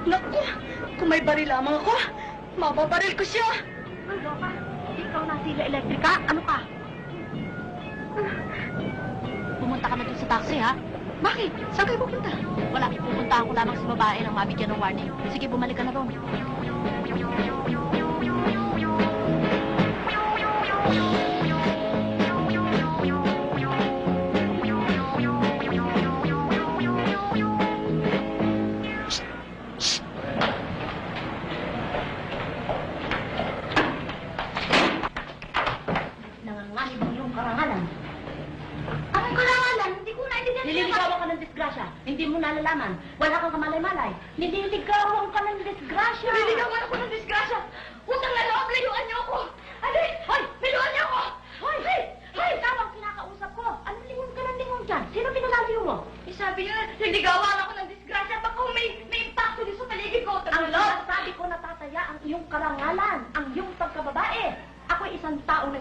Naku! Kung may baril lamang ako, mapabaril ko siya. Ay, Loka, ikaw na sila elektrika. Ano ka? Pumunta ka na dun sa taxi, ha? Bakit? Saan kayo pupunta? Wala, pupuntahan ko lamang si babae nang mabigyan ng warning. Sige, bumalik ka na doon. Nanganganib ang iyong karangalan. Anong karangalan? Hindi ko naintindihan. Nililigawan ka ng disgrasya. Hindi mo nalalaman. Wala kang kamalay-malay. Nililigawan ka ng disgrasya. Nililigawan ako ng disgrasya. Utang na loob, layuan niyo ako. Ate! Hoy! Layuan niyo ako! Hoy! Hoy! Ikaw ang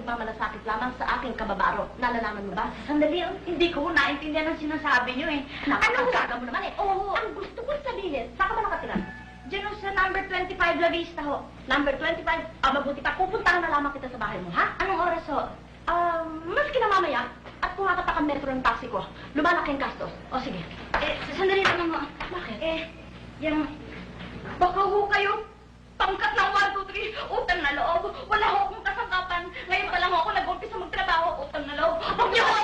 nagmamalasakit lamang sa aking kababaro. Nalalaman mo ba? Sandali, hindi ko naintindihan ang sinasabi niyo eh. Anong gaga mo naman eh? Oo, ang gusto ko sabihin. Saan ka ba nakatira? Diyan ho sa number 25 La Vista ho. Number 25. Mabuti pa. Pupuntahan na lamang kita sa bahay mo, ha? Anong oras ho? Maski na mamaya. At kung nakatakan metro ng taxi ko, lumalaki ang gastos. O sige. Sandali lang ho. Bakit? Yung... Baka ho kayo, pangkat ng 1, 2, 3, utang na loob. Wala ho akong kasangkapan. Ngayon pa lang ho ako nag-umpisa magtrabaho, utang na loob. Huwag niyo ho!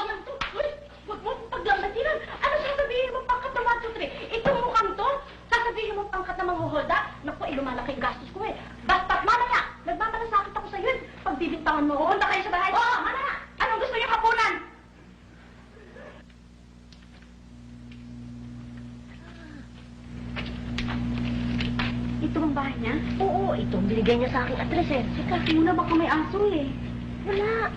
Huwag mo paglambatiran. Ano sasabihin mo pangkat ng 1, 2, 3? Itong mukhang to, sasabihin mo pangkat na manghuhulda. Naku, lumalaki ang gastos ko eh. Basta't mamaya, nagmamalasakit ako sa'yo. Pagbibintangan mo. Pupunta kayo sa bahay. Oo, mamaya. Anong gusto niyo hapunan? Ito ang bahay niya? Oo, itong binigay niya sa aking address eh. Teka, muna baka may aso eh. Wala.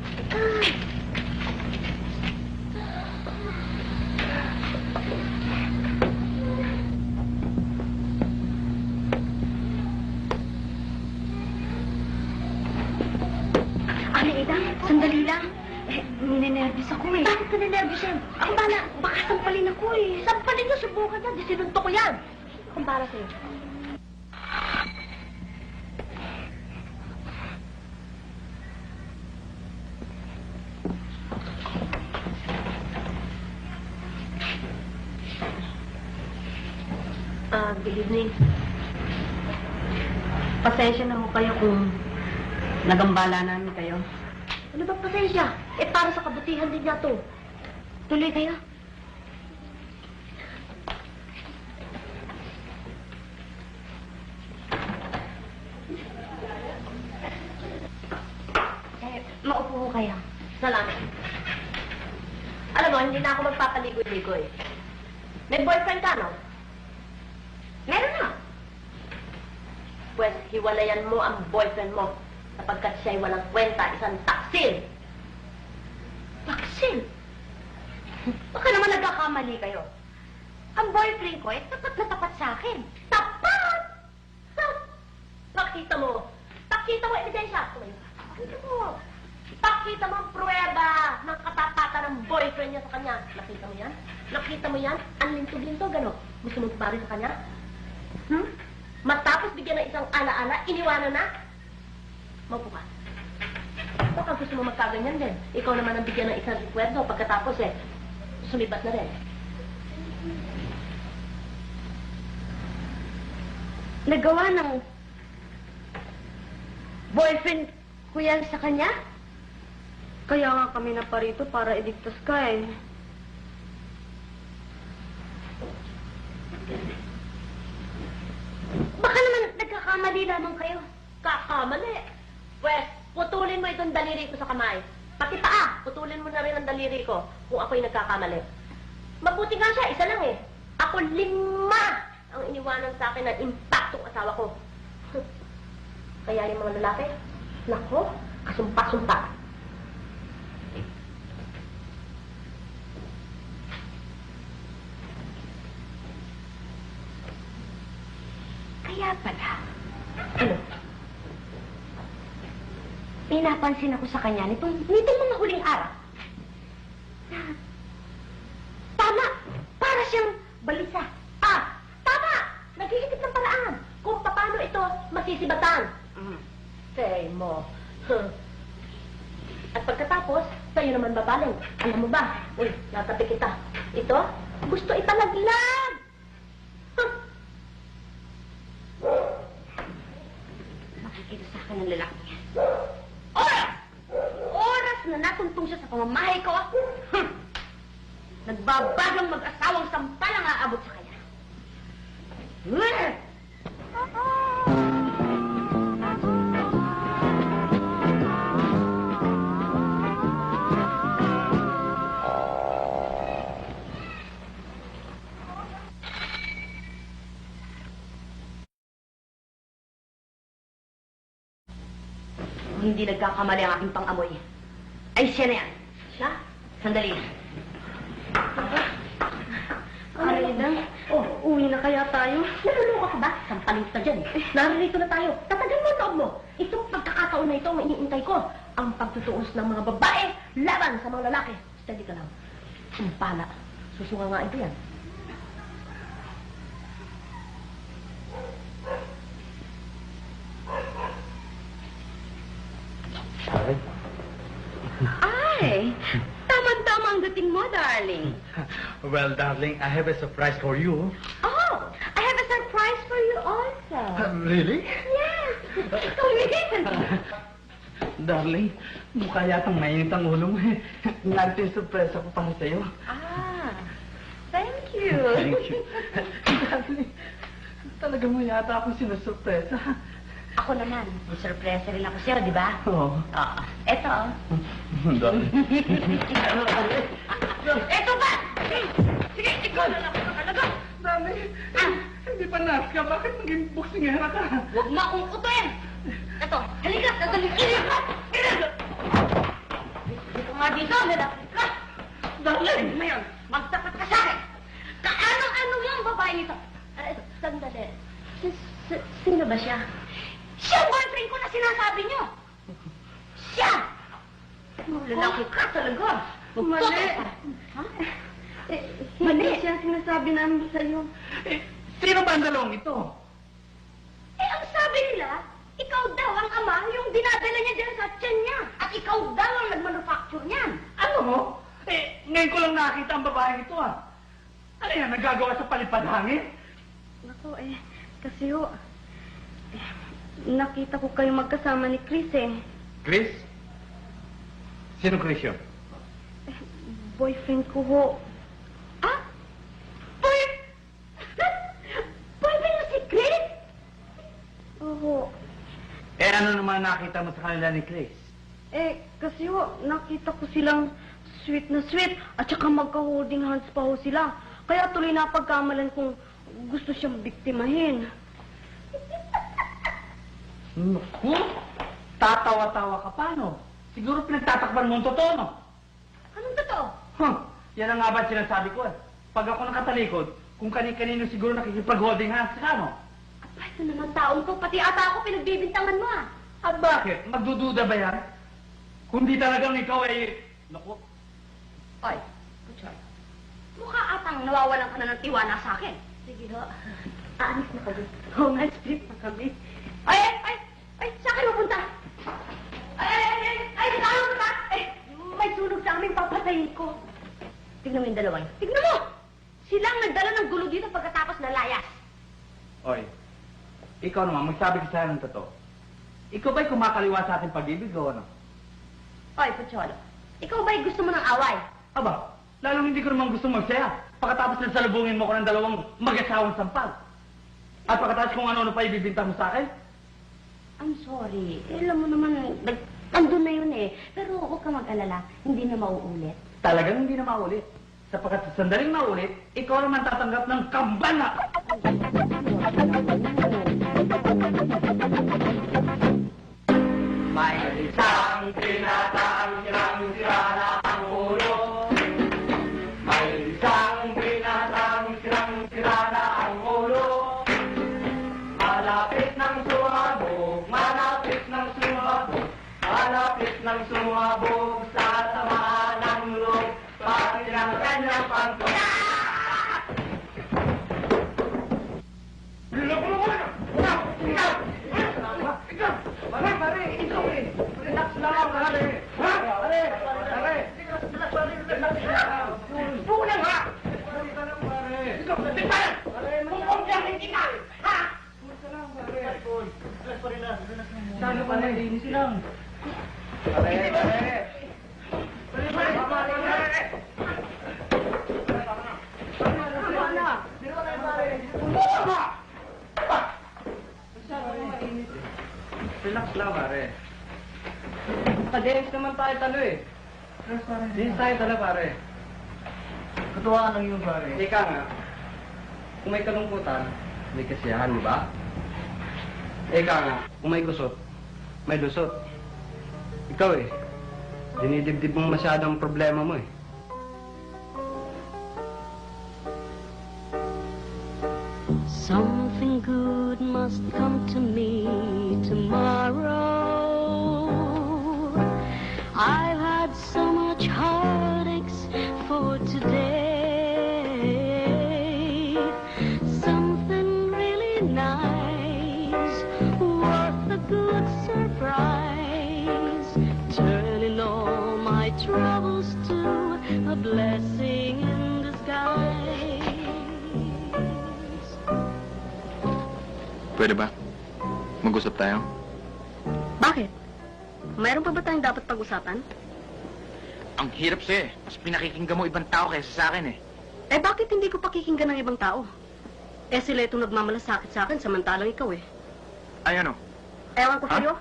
Ida, sandali lang. Ninenervous ako eh. Bakit ka ninervous yan? Ako bala, baka sampalin ako eh. Sampalin na, subukan yan. Disinunto ko yan. Akong para sa'yo. Good evening. Pasensya na mo kayo kung nagambala namin kayo. Ano ba pasensya? Para sa kabutihan din niya to. Tuloy kayo. Maupo ko kayo. Salamat. Alam mo, hindi na ako magpapaligoy-ligoy. May boyfriend ka, no? Meron na. Pues, hiwalayan mo ang boyfriend mo sapagkat siya'y walang kwenta, isang taksil. Taksil? Baka naman nagkakamali kayo. Ang boyfriend ko, tapat na tapat sa akin. Tapat! Pakita mo. Pakita mo, ebidensya. Pakita mo. Pakita mo ang pruweba ng katapatan ng boyfriend niya sa kanya. Nakita mo yan? Nakita mo yan? Ang lintog-lintog, ano? Gusto mo bari sa kanya? Matapos bigyan ng isang ala-ala, iniwanan na? Maupo ka. Baka gusto mo magkaganyan din. Ikaw naman ang bigyan ng isang rekwento pagkatapos sumibat na rin. Nagawa ng boyfriend ko yan sa kanya? Kaya nga kami naparito para iligtas ka eh. Baka naman nagkakamali lamang kayo. Kakamali? Pues, putulin mo itong daliri ko sa kamay. Pati paa, putulin mo na rin ang daliri ko kung ako'y nagkakamali. Mabuti nga siya, isa lang eh. Ako 5 ang iniwanan sa akin ng impaktong asawa ko. Kaya yung mga lalaki, nako, kasumpa-sumpa. Kaya pala, Ano? may napansin ako sa kanya nitong mga huling araw. Tama! Para siyang balisa. Tama! Naghihigit ng paraan kung paano ito masisibatan. Say mo. At pagkatapos, sa'yo naman babaling. Alam mo ba? Uy, natabi kita. Ito, gusto ipalaglag! makikita sa akin ng lalaki niya. Oras! Oras na natuntong siya sa pamamahay ko. Nagbabagang mag-asawang sampal ang aabot sa kanya. Hindi nagkakamali ang aking pang-amoy. Ay, siya na yan. Siya? Sandali. Aridang, uwi na kaya tayo? Naluluka ka ba? Sampaling ka dyan. Naririto na tayo. Tatagan mo ang loob mo. Itong pagkakataon na ito ang iniintay ko. ang pagtutuos ng mga babae laban sa mga lalaki. Steady ka lang. Pala. Susunga nga ito yan. Ay, tama-tama ang dating mo, darling. Well, darling, I have a surprise for you. Oh, I have a surprise for you also. Really? Yes. Come in. Darling, mukha yatang mainit ang ulo mo eh. Nagtisurpresa ko para sa'yo. Ah, thank you. Thank you. Darling, talaga mo yata ako sinusurpresa. Ako naman, may sorpresa rin ako sa'yo, di ba? Oo. Oo. Eto. Darling. Eto ba? Sige, ikaw na lang ako talaga. Darling, hindi pa nas ka. Bakit naging boksingera ka? Huwag mo akong utuin. Eto, halika, dadali. Halika! Dito nga dito, nalapit ka. Darling! Ngayon, magtapat ka sa akin. Kaano-ano yung babae nito? Sandali. Sino ba siya? Siya ang boyfriend ko na sinasabi niyo! Siya! Lalaki ka talaga! Mali. Ha? Hindi siya sinasabi namin sa'yo. Sino ba ang dalawang ito? Eh, ang sabi nila, ikaw daw ang ama yung dinadala niya dyan sa tiyan niya. At ikaw daw ang nagmanufacture niyan. Ano? Ngayon ko lang nakita ang babaeng ito ah. Ano yan, nagagawa sa palipad hangin? Naku, kasi nakita ko kayo magkasama ni Chris eh. Chris? Sino Chris yun? Boyfriend ko ho. Ah? Boyfriend mo si Chris? Oo. Ano naman nakita mo sa kanila ni Chris? Kasi nakita ko silang sweet na sweet at saka magka-holding hands pa ho sila. Kaya tuloy na pagkamalan kung gusto siyang biktimahin. Naku! Tatawa-tawa ka pa, no? Siguro pinagtatakpan mo ang totoo, no? Anong totoo? Yan ang nga ba sinasabi ko eh. Pag ako nakatalikod, kung kani-kanino siguro nakikipag-holding hands ka, no? Ay, ito naman taong to. Pati ata ako pinagbibintangan mo ah. At bakit? Magdududa ba yan? Kung di talagang ikaw ay... Naku, Oy, Puchoy. Mukha atang nawawalan ka na ng tiwala sa akin. Sige ho. Aalis na kami. Oo nga, split na kami. Ay, sa akin mapunta. Ay, sa akin mapunta. May sunog sa amin, papatayin ko. Tignan mo yung dalawa niya. Tignan mo! Silang nagdala ng gulo dito pagkatapos na layas. Oy, ikaw naman, magsabi ka sa'yo ng totoo. Ikaw ba'y kumakaliwa sa ating pag-ibig o ano? Oy, Pucholo. Ikaw ba'y gusto mo ng away? Aba, lalong hindi ko naman gusto magsaya. Pagkatapos na salubungin mo ko ng dalawang mag-asawang sampal. At pagkatapos kung ano-ano pa ibibinta mo sa akin? I'm sorry. Alam mo naman, andun na yun eh. Pero huwag ka mag-alala. Hindi na mauulit. Talagang hindi na maulit. Sapagkat sa sandaling maulit, ikaw naman tatanggap ng kambal na... May isang pinatang sirang-sira na ang ulo. May isang pinatang sirang-sira na ang ulo. Malapit ng sumabog, malapit ng sumabog, malapit ng sumabog sa sama ng loob, pati ng kanyang pangko. Relax lang, pare. Ha? Pare. Pulang ha! Pare. Pupuntahin kita! Ha? Sana pa na, linis lang. Pare. Relax lang, pare. Nakadenis naman tayo talo eh. Dinis tayo talo, pare. Katuwaan lang yun, pare. Ika nga, kung may kalungkutan, may kasiyahan mo ba? Ika nga, kung may gusot, may lusot. Ikaw eh, dinidibdib mong masyadong problema mo eh. Something good must come to me tomorrow. Pwede ba? Mag-usap tayo? Bakit? Mayroon pa ba tayong dapat pag-usapan? Ang hirap sa'yo eh. Mas pinakikinggan mo ibang tao kaysa sa akin eh. Eh bakit hindi ko pakikinggan ng ibang tao? Eh sila itong nagmamalasakit sa akin samantalang ikaw eh. Ay ano? Ewan ko sa'yo.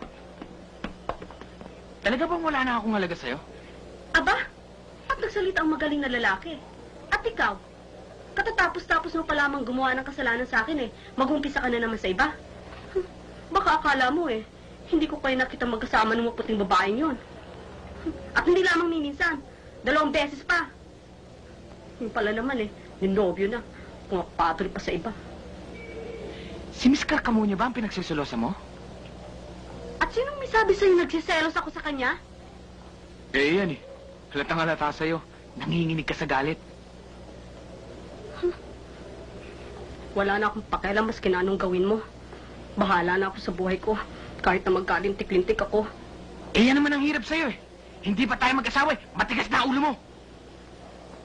Talaga bang wala na akong halaga sa'yo? Aba, at nagsalita ang magaling na lalaki. At ikaw, katatapos-tapos mo pa lamang gumawa ng kasalanan sa akin eh. Mag-umpisa ka na naman sa iba. Baka akala mo eh, hindi ko kayo nakita magkasama ng maputing babaeng yon. At hindi lamang ni minsan, 2 beses pa. Yung pala naman eh, yung nobyo na, pumapatuloy pa sa iba. Si Miss Carcamuña ba ang pinagsisilosa mo? At sinong may sabi sa'yo nagsiselos ako sa kanya? Eh, yan eh. Halatang halata sa'yo. Nanginginig ka sa galit. Wala na akong pakialam maski na anong gawin mo. Bahala na ako sa buhay ko, kahit na magkalintik-lintik ako. Eh, yan naman ang hirap sa'yo eh. Hindi pa tayo mag-asawa eh. Matigas na ang ulo mo.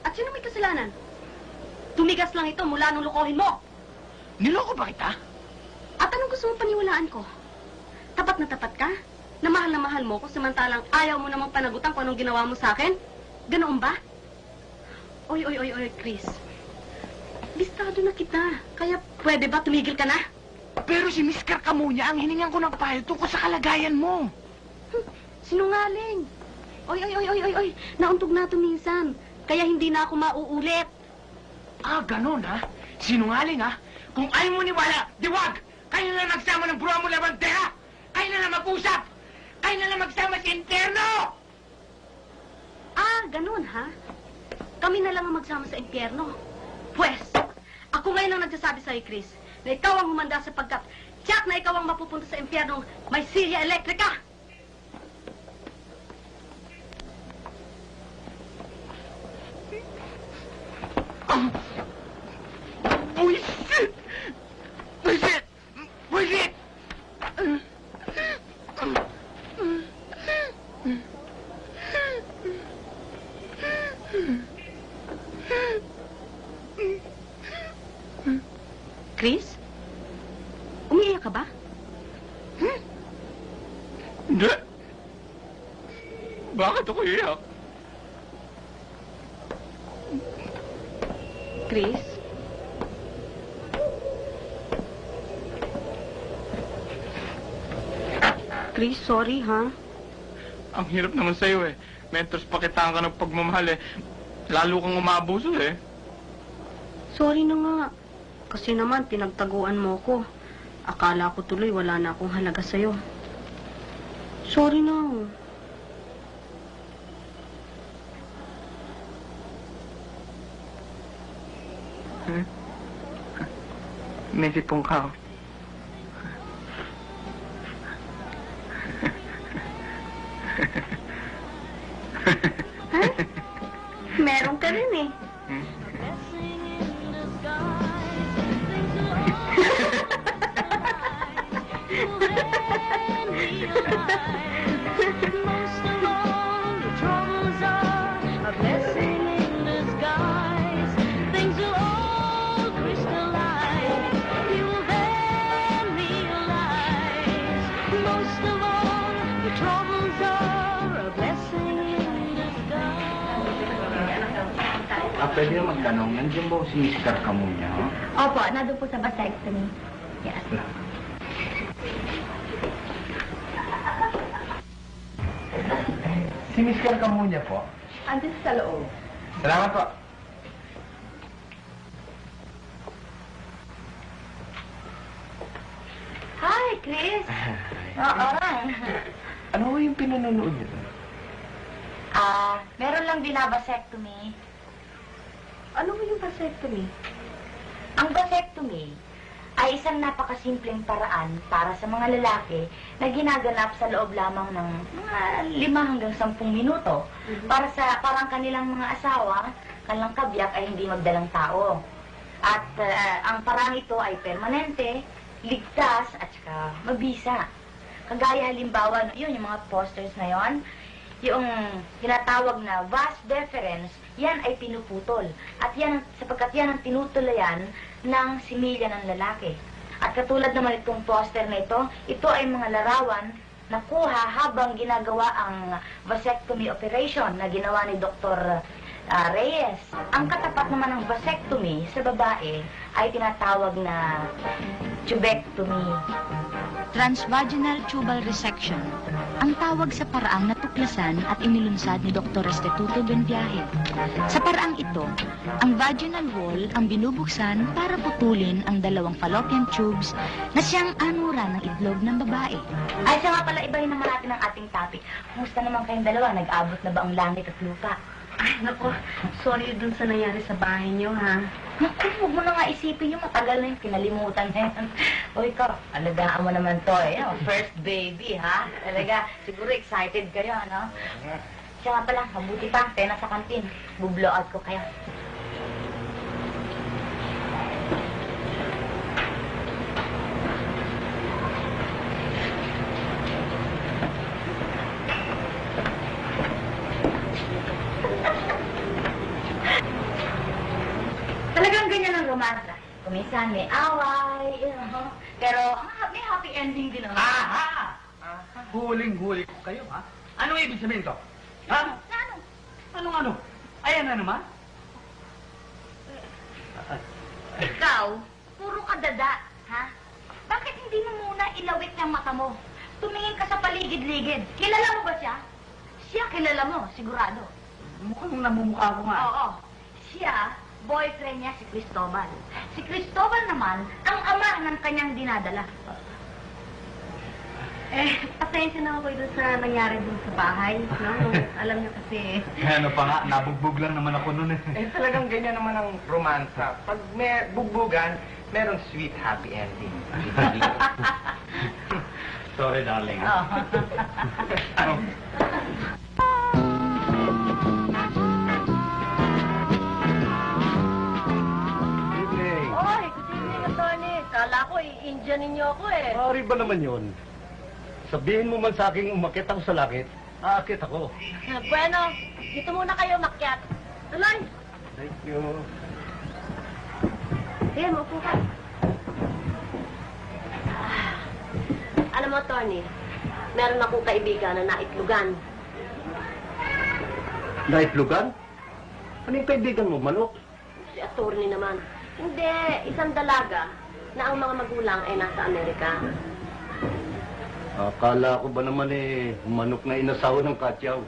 At sino may kasalanan? Tumigas lang ito mula nung lukohin mo. Niloko ba kita? At anong gusto mong paniwalaan ko? Tapat na tapat ka? Na mahal mo ko samantalang ayaw mo namang panagutan kung anong ginawa mo sa akin? Ganoon ba? Oy, Chris. Bistado na kita. Kaya pwede ba tumigil ka na? Pero si Miss Carcamuña ang hiningan ko ng payo tungkol sa kalagayan mo. Sinungaling. Oy. Nauntog na ito minsan. Kaya hindi na ako mauulit. Ah, ganun ha? Sinungaling ha? Kung ayaw mo niwala, diwag! Kayo na lang nagsama ng buruan mo labandeha! Kayo na lang mag-usap! Kayo na lang magsama sa interno! Ah, ganun ha? Kami na lang ang magsama sa impyerno. Pwes, ako ngayon ang nagsasabi sa'yo, Chris, na ikaw ang humanda sapagkat tiyak na ikaw ang mapupunta sa impyernong may silya elektrika! Buisit! Buisit! Buisit! Chris? Umiiyak ka ba? Hindi. Bakit ako iyak? Chris? Chris, sorry ha? Ang hirap naman sa'yo eh. Mentors pakitaan ka ng pagmamahal eh. Lalo kang umaabuso eh. Sorry na nga. Kasi naman, pinagtaguan mo ko. Akala ko tuloy wala na akong halaga sa'yo. Sorry na. May sipong ka. Meron ka rin eh. Pwede na magtanong, nandiyan ba si Miss Carcamuña? Opo, nandun po sa vasectomy. Yes. Si Miss Carcamuña po. Andun sa loob. Salamat po. Hi, Chris. Oo. Ano ba yung pinanonood niyo? Meron lang binabasectomy. Ano mo yung vasectomy? Ang vasectomy ay isang napakasimpleng paraan para sa mga lalaki na ginaganap sa loob lamang ng mga 5 hanggang 10 minuto para ang kanilang mga asawa, kanilang kabyak ay hindi magdalang tao. At ang parang ito ay permanente, ligtas at saka mabisa. Kagaya halimbawa, yun yung mga posters na yon, yung tinatawag na vas deferens, yan ay pinuputol. At yan, sapagkat yan ang tinutulayan ng similya ng lalaki. At katulad naman itong poster na ito ay mga larawan na kuha habang ginagawa ang vasectomy operation na ginawa ni Dr. Reyes. Ang katapat naman ng vasectomy sa babae ay tinatawag na tubectomy. Transvaginal tubal resection, ang tawag sa paraang natuklasan at inilunsad ni Dr. Restituto Benviaje. Sa paraang ito, ang vaginal wall ang binubuksan para putulin ang dalawang fallopian tubes na siyang anura ng itlog ng babae. Ay, siya nga pala, ibahin naman natin ang ating topic. Kumusta naman kayong dalawa? Nag-abot na ba ang langit at lupa? Ay, naku, sorry dun sa nangyari sa bahay niyo, ha? Naku, huwag mo na nga isipin yung matagal na yung kinalimutan na yan. O ikaw, alagaan mo naman to eh. Oh, first baby, ha? Talaga, siguro excited kayo, ano? Siya nga pala, mabuti pa, tayo na sa kantin. Bublow out ko kayo. Talagang ganyan ang romansa. Kuminsan may away, pero may happy ending din naman. Aha! Huling-huli ko kayo, ha? Ano ibig sabihin to? Ha? Ano? Anong-ano? Ayan na naman. Ikaw, puro ka dada, ha? Bakit hindi mo muna ilawit yung mata mo? Tumingin ka sa paligid-ligid. Kilala mo ba siya? Siya kilala mo, sigurado. Mukhang namumukha ko nga. Oo. Siya, boyfriend niya si Cristobal. Si Cristobal naman, ang ama ng kanyang dinadala. Eh, pasensya na ako dun sa nangyari dun sa bahay, no? Alam niyo kasi, Ano pa nga, nabugbog lang naman ako nun eh. Eh, talagang ganyan naman ang romansa. Pag may bugbugan, merong sweet happy ending. Sorry, darling. Ano? Evening. Oy, good evening, attorney. Kala ko, i-India ninyo ako eh. Maaari ba naman yun? Sabihin mo man sa akin umakit ako sa langit, aakit ako. Bueno, dito muna kayo makyat. Tuloy! Thank you. Sige, maupo ka. Alam mo, attorney, meron akong kaibigan na naitlugan. Naitlugan? Anong kaibigan mo, manok? Si attorney naman. Hindi, isang dalaga na ang mga magulang ay nasa Amerika. Akala ko ba naman manok na inasawa ng katyaw?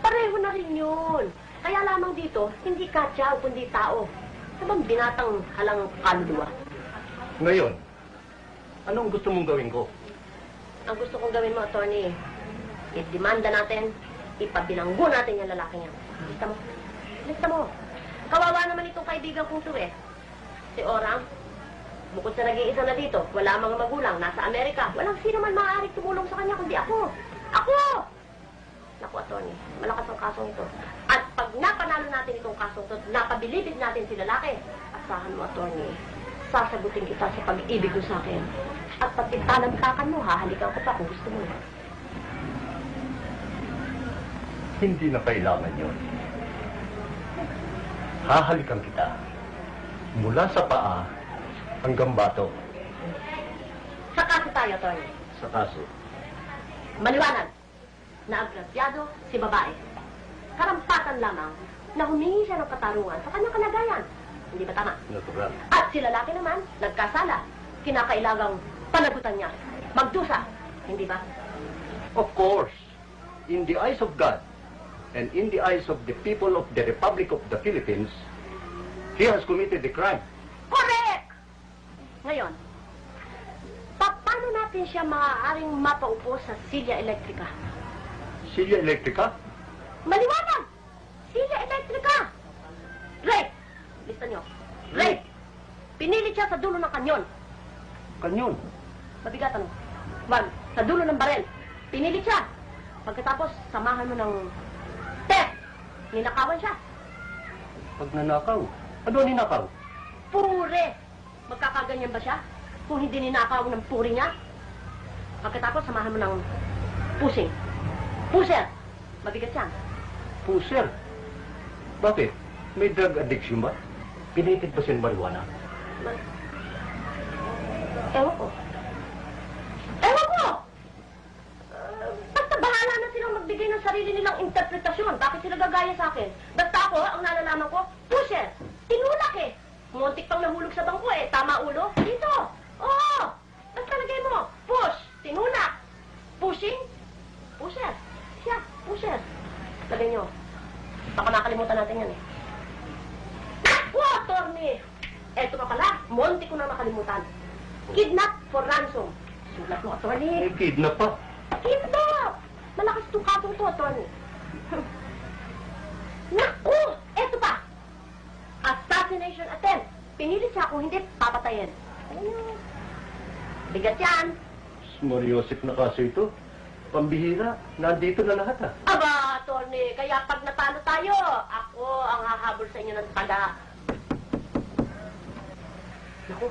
Pareho na rin yun. Kaya lamang dito, hindi katyaw, kundi tao. Sabang binatang halang kaluluwa. Ngayon, anong gusto mong gawin ko? Ang gusto kong gawin mo, attorney, i-demanda natin, ipabilanggo natin yung lalaki niya. Lista mo. Lista mo. Kawawa naman itong kaibigan kong to eh. Si Orang, bukod sa nag-iisa na dito, wala mga magulang, nasa Amerika. Walang sino man maaaring tumulong sa kanya kundi ako. Ako! Naku, attorney, malakas ang kasong ito. At pag napanalo natin itong kasong ito, napabilibid natin si lalaki, asahan mo, attorney, sasagutin kita sa pag-ibig mo sa akin. At pag italamtakan mo, hahalikan ko pa kung gusto mo. Hindi na kailangan yun. Hahalikan kita mula sa paa hanggang bato Sa kaso tayo, attorney. sa kaso. Maliwanag na agrabyado si babae. Karampatan lamang na humingi siya ng katarungan sa kanyang kalagayan. Hindi ba tama? Natural. At si lalaki naman, nagkasala. Kinakailangang panagutan niya. Magdusa. Hindi ba? Of course, in the eyes of God and in the eyes of the people of the Republic of the Philippines, he has committed the crime. Correct! Ngayon, paano natin siya maaaring mapaupo sa silya elektrika? Silya Electrica? Maliwanag! Silya elektrika! Ray! Lista niyo. Ray! Pinilit siya sa dulo ng kanyon. Kanyon? Mabigat ano? Wag, sa dulo ng barel. Pinilit siya. Pagkatapos, samahan mo ng test. Ninakawan siya. Pag nanakaw. Ano ninakaw? Pure! Magkakaganyan ba siya? Kung hindi ninakaw ng puri niya? Pagkatapos, samahan mo ng pusing. Puser! Mabigat yan. Puser. Bakit? May drug addiction ba? Pinitit ba siya ng marijuana? Ewan ko. Ewan ko! Basta bahala na silang magbigay ng sarili nilang interpretasyon. Bakit sila gagaya sa akin? Basta ako, ang nalalaman ko, pusher. Tinulak eh. Muntik pang nahulog sa bangko eh. Tama ulo? Dito. Oo. Basta lagay mo. Push. Tinulak. Pushing. Pusher. Siya. Pusher. Lagay nyo. Baka nakalimutan natin yan eh. Naku, attorney! Eto pa pala. Muntik ko na makalimutan. Kidnap for ransom. Sulat mo, attorney. May kidnap pa. Kidnap! Malakas itong katong to, attorney. Naku! Eto pa! Assassination attempt. Pinilit siya kung hindi, papatayin. Alam niyo, bigat yan. Mariosip na kaso ito. Pambihira. Nandito na lahat ah. Aba, attorney, kaya pag natalo tayo, ako ang hahabol sa inyo ng taga. Naku,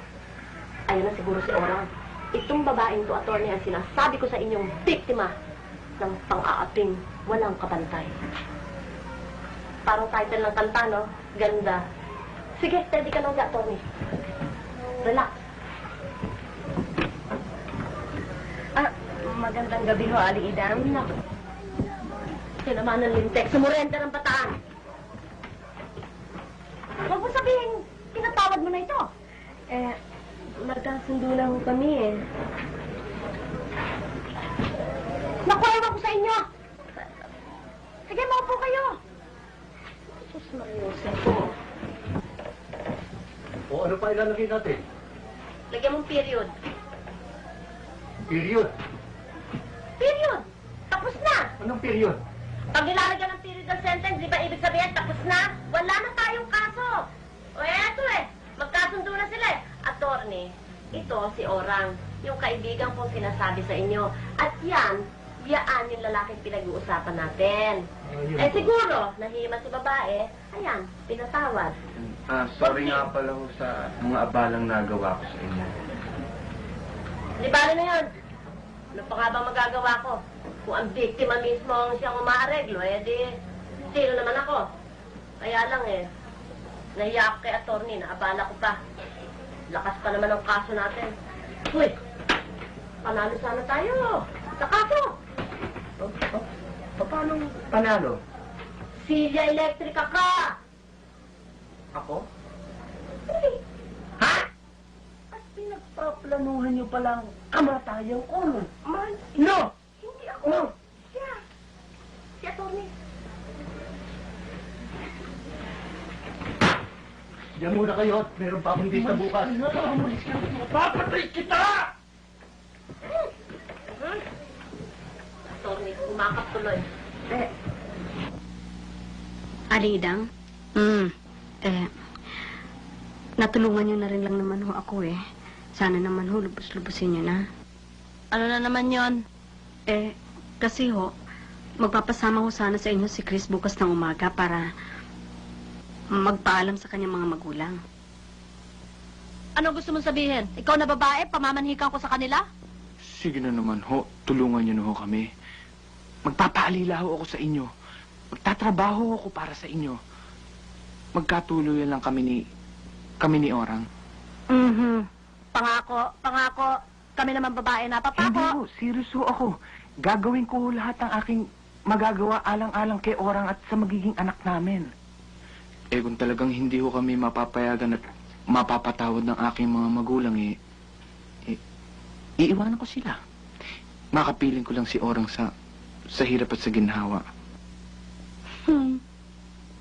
ayun na siguro si Orang. Itong babaeng to, attorney, ang sinasabi ko sa inyong biktima ng pang-aating walang kabantay. Parang title ng kanta, no? Ganda. Sige, steady ka lang, attorney. Relax. Magandang gabi ho, Aling Idam. Naku. Sinaman ng lintek. Sumurenda ng bataan. Huwag mo sabihin, tinatawad mo na ito. Magkasundo lang ho kami eh. Naku, ewan ko sa inyo. Sige, maupo kayo. Sus, Mariosep. O ano pa ilalagay natin? Lagyan mong period. Period. Period! Tapos na! Anong period? Pag nilalagyan ng period ng sentence, di ba ibig sabihin, tapos na? Wala na tayong kaso. O eto eh, magkasundo na sila eh. Attorney, ito si Orang, yung kaibigan kong sinasabi sa inyo. At yan yung lalaking pinag-uusapan natin. Eh siguro, nahihima si babae, ayan, pinatawad. Sorry nga pala ho sa mga abalang nagawa ko sa inyo. Di bali na yun. Ano pa nga ba magagawa ko? Kung ang biktima mismo ang siyang umaareglo, eh di, sino naman ako? Kaya lang eh, nahiya ako kay attorney, naabala ko pa. Lakas pa naman ang kaso natin. Uy, panalo sana tayo. Sa kaso. Paano panalo? Silya Electrica ka! Ako? Ha? At pinagpaplanuhan niyo palang kamatayan ko, no? Man, No! hindi ako. No! Siya. Si attorney. Diyan muna kayo at meron pa akong lista bukas. Papatay kita! Attorney, umakap tuloy. Aling Idang? Natulungan niyo na rin lang naman ho ako eh. Sana naman ho, lubos-lubusin niyo na. Ano na naman yon? Kasi ho, magpapasama ho sana sa inyo si Chris bukas ng umaga para magpaalam sa kanyang mga magulang. Ano gusto mong sabihin? Ikaw na babae, pamamanhikan ko sa kanila? Sige na naman ho, tulungan niyo na ho kami. Magpapaalila ho ako sa inyo. Magtatrabaho ako para sa inyo. Magkatuluyan lang kami ni Orang. Pangako, kami naman babae na, Hindi papako. ho, serious ho ako. Gagawin ko ho lahat ng aking magagawa alang-alang kay Orang at sa magiging anak namin. Kung talagang hindi ho kami mapapayagan at mapapatawad ng aking mga magulang, iiwanan ko sila. Makapiling ko lang si Orang sa hirap at sa ginhawa.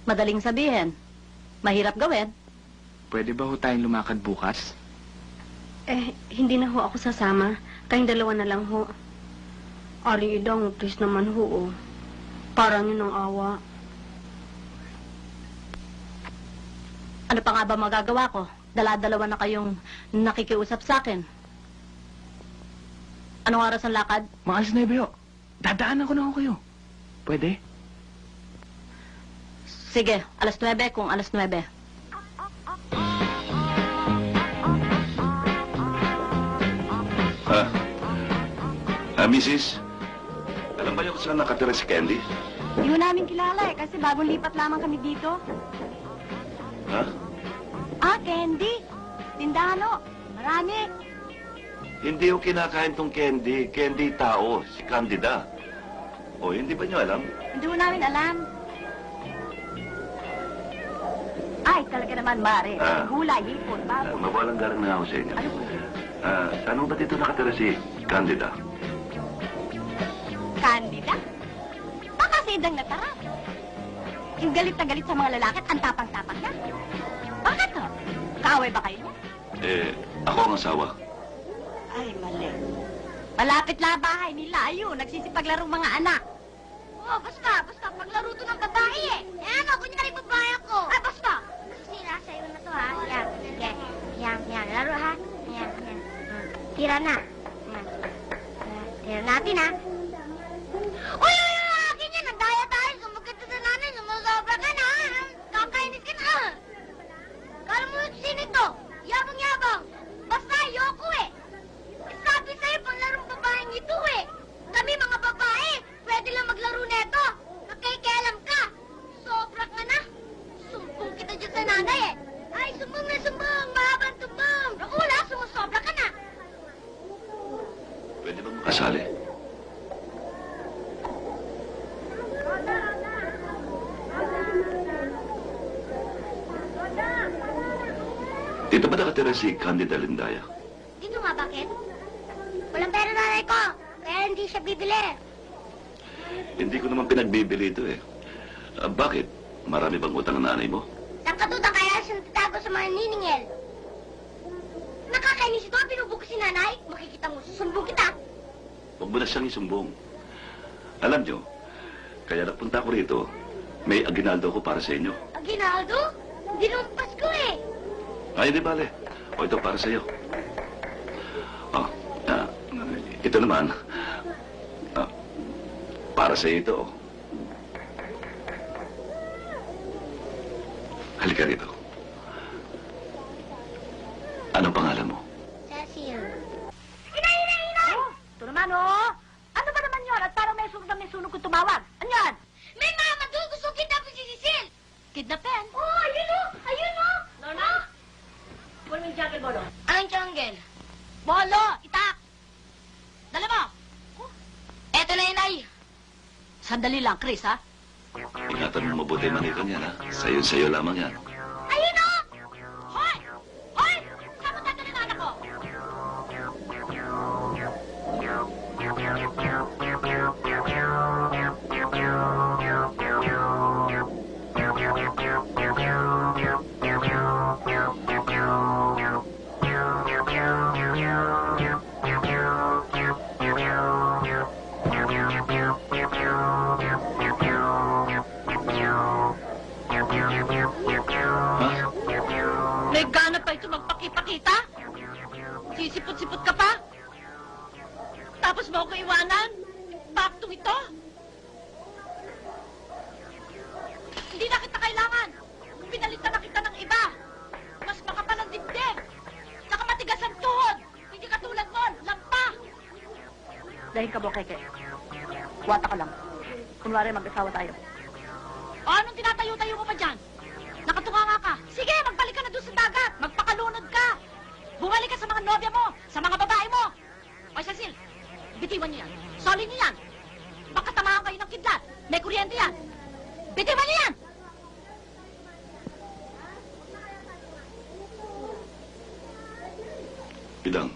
Madaling sabihin. Mahirap gawin. Pwede ba ho tayong lumakad bukas? Hindi na ho ako sasama. Kayong dalawa na lang ho. Aling Idang, please naman ho, oh. Parang yun ang awa. Ano pa nga ba magagawa ko? Dala-dalawa na kayong nakikiusap sa akin. Anong oras ang lakad? Mga alas 9 ho. Dadaanan ko na ho kayo. Pwede? Sige, alas 9 kung alas 9. Mrs. Alam ba niyo kung saan nakatira si Candy? Hindi mo namin kilala kasi bagong lipat lamang kami dito. Ha? Candy. Tindahan ho. Marami. Hindi ko kinakain tong candy. Candy tao, si Candida. O, hindi ba niyo alam? Hindi mo namin alam. Ay, talaga naman, Mare. Gulay, hipon, baboy. Mawalang galang na ako sa inyo. Ano po? Saan mo ba dito nakatira si Candida? Candida? Baka si Idang natara. Yung galit na galit sa mga lalaki at ang tapang-tapang na. Bakit ho? Kaaway ba kayo niya? Ako ang asawa. Ay, mali. Malapit lang bahay nila. Ayun, nagsisipaglaro mga anak. Oh, basta paglaro to ng babae eh. Eh ano, kunyari babae ako. Ay, basta. Sila, sa'yo na to ha. Yan, sige. Yan, laro ha. Yan. Tira na. Yan. Tira natin ha. Uy, akin yan. Nagdaya tayo. Sumakit sa nanay. Sumusobra ka na. Kakainis ka na. Kala mo sino ito? Yabang-yabang. Basta, ayoko eh. Sabi sa'yo, panglarong babaeng ito eh. Kami mga babae, pwede lang maglaro neto. Nakikialam ka. Sobra ka na. Sumbong kita dyan sa nanay eh. Ay, sumbong na sumbong. Mahabang tumbong. Rakula, sumusobra ka na. Pwede bang makasali? Dito ba nakatira si Candida Lindaya? Dito nga, bakit? Walang pera nanay ko. Kaya hindi siya bibili. Hindi ko naman pinagbibili ito eh. Bakit? Marami bang utang ang nanay mo? Nakatuta kaya siyang tatago sa mga niningel. Nakakainis ito. Binubuko si nanay. Makikita mo, susumbong kita. Huwag mo na siyang isumbong. Alam nyo, kaya napunta ko rito, may aginaldo ko para sa inyo. Aguinaldo? Hindi naman Pasko eh. Ay, di bale. O, ito para sa iyo. Ito naman, para sa iyo ito. Halika rito. Anong pangalan mo? Cecil. Ito naman, oh. Ano ba naman yun? At parang may sunog kung tumawag. Ano yan? May mama doon. Gusto kidnapin si Cecil. Kidnapin? Oh, ayun o. Ayun o. Norma? Ano yung jungle bolo? Anong jungle? Bolo! Itak! Dala mo! Eto na yun ay. Sandali lang, Chris, ha? Ingatan mo mabuti manikan yan, ha? Sayo-sayo lamang yan. Ayun o. Hoy! Hoy! Saan mo dadalhin ang anak ko? May gana pa ito magpakipakita? Sisipot-sipot ka pa? Tapos mo ako iwanan? Baktong ito? Hindi na kita kailangan. Pinalitan na kita ng iba. Mas makapal ang dibdib. Saka matigas ang tuhod. Hindi katulad mo, lampa. Dahil ka, Bokeke. Wata ka lang. Kunwari mag-asawa tayo. O, anong tinatayo-tayo mo pa dyan? Nakatunganga ka. Sige, magbalik ka na doon sa dagat. Magpakalunod ka. Bumalik ka sa mga nobya mo, sa mga babae mo. O, Cecil, bitiwan niyo yan. Solid niyo yan. Baka tamahan kayo ng kidlat. May kuryente yan. Bitiwan niyo yan. Idang.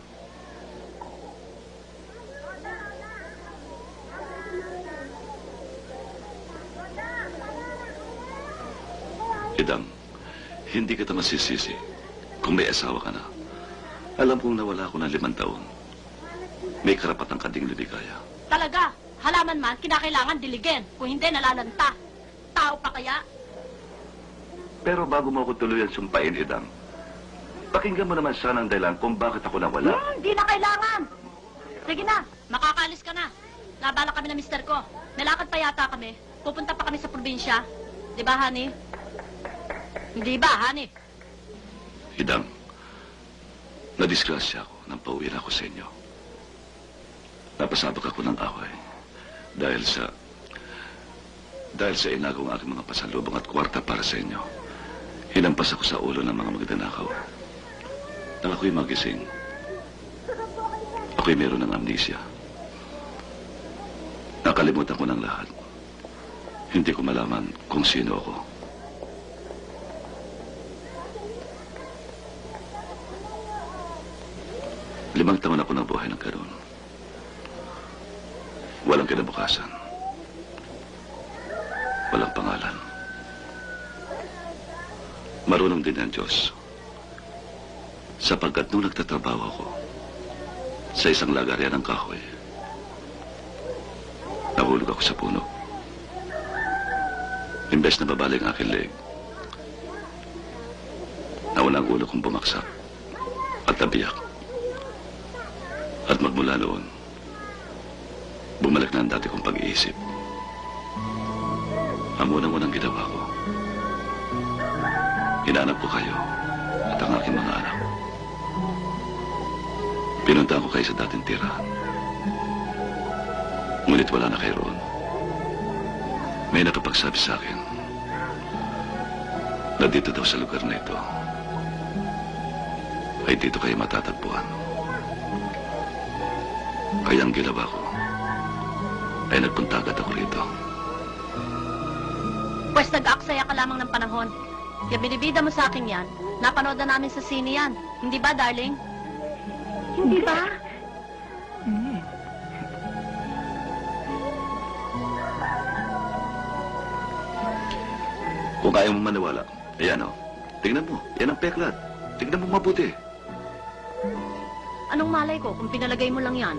Idang, hindi kita masisisi kung may asawa ka na. Alam kong nawala ako ng 5 taon. May karapatan ka ding lumigaya. Talaga, halaman man, kinakailangan diligin. Kung hindi, nalalanta. Tao pa kaya? Pero bago mo ako tuluyan sumpain, Idang, pakinggan mo naman sana ang dahilan kung bakit ako nawala. Hindi na kailangan. Sige na, makakaalis ka na. Labala kami ng mister ko. Nalakad pa yata kami. Pupunta pa kami sa probinsya. Di ba, honey? Hindi ba, honey? Idang, nadisgrasya ako nang pauwi na ako sa inyo. Napasabak ako ng away dahil sa inagong aking mga pasalubong at kwarta para sa inyo. Hinampas ako sa ulo ng mga magdanakaw. Nang ako'y magising, Ako'y meron ng amnesia. Nakalimutan ko ng lahat. Hindi ko malaman kung sino ako. Limang taon ako ng buhay ng ganoon. Walang kinabukasan. Walang pangalan. Marunong din ang Diyos. Sapagkat nung nagtatrabaho ako sa isang lagaria ng kahoy, nahulog ako sa puno. Imbes na babali ang aking leg, nawala ang ulo kong bumaksak at nabiyak. At magmula noon, bumalik na ang dati kong pag-iisip. Ang unang-unang ginawa ko, hinanap ko kayo at ang aking mga anak. Pinuntahan ko kayo sa dating tirahan. Ngunit wala na kayo roon. May nakapagsabi sa akin na dito daw sa lugar na ito ay dito kayo matatagpuan. Kaya ang ginawa ko ay nagpunta agad ako rito. Pwes nag-aksaya ka lamang ng panahon. Kaya binibida mo sa akin yan, napanood na namin sa sine yan. Hindi ba, darling? Hindi ba? Kung ayaw mo maniwala, ayan o. Tingnan mo, yan ang peklat. Tingnan mo mabuti. Anong malay ko kung pinalagay mo lang yan?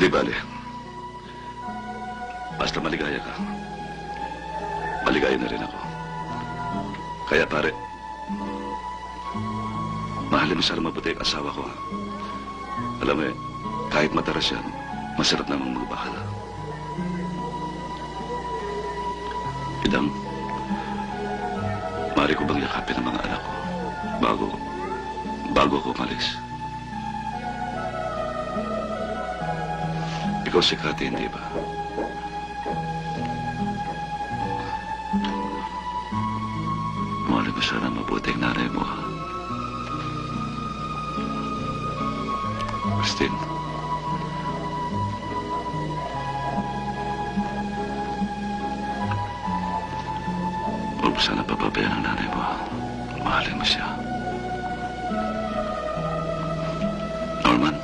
Hindi bale. Basta maligaya ka. Maligaya na rin ako. Kaya pare, mahalin mo sana mabuti ang asawa ko. Alam mo kahit mataras yan, masarap namang magbahala. Idang, maaari ko bang yakapin ang mga anak ko bago ako umalis? Ikaw si Kati, hindi ba? Mahal ko sana mabuti ang nanay mo, ha? Christine. Huwag mo sana papabayaan ang nanay mo, ha? Mahalin mo siya. Norman.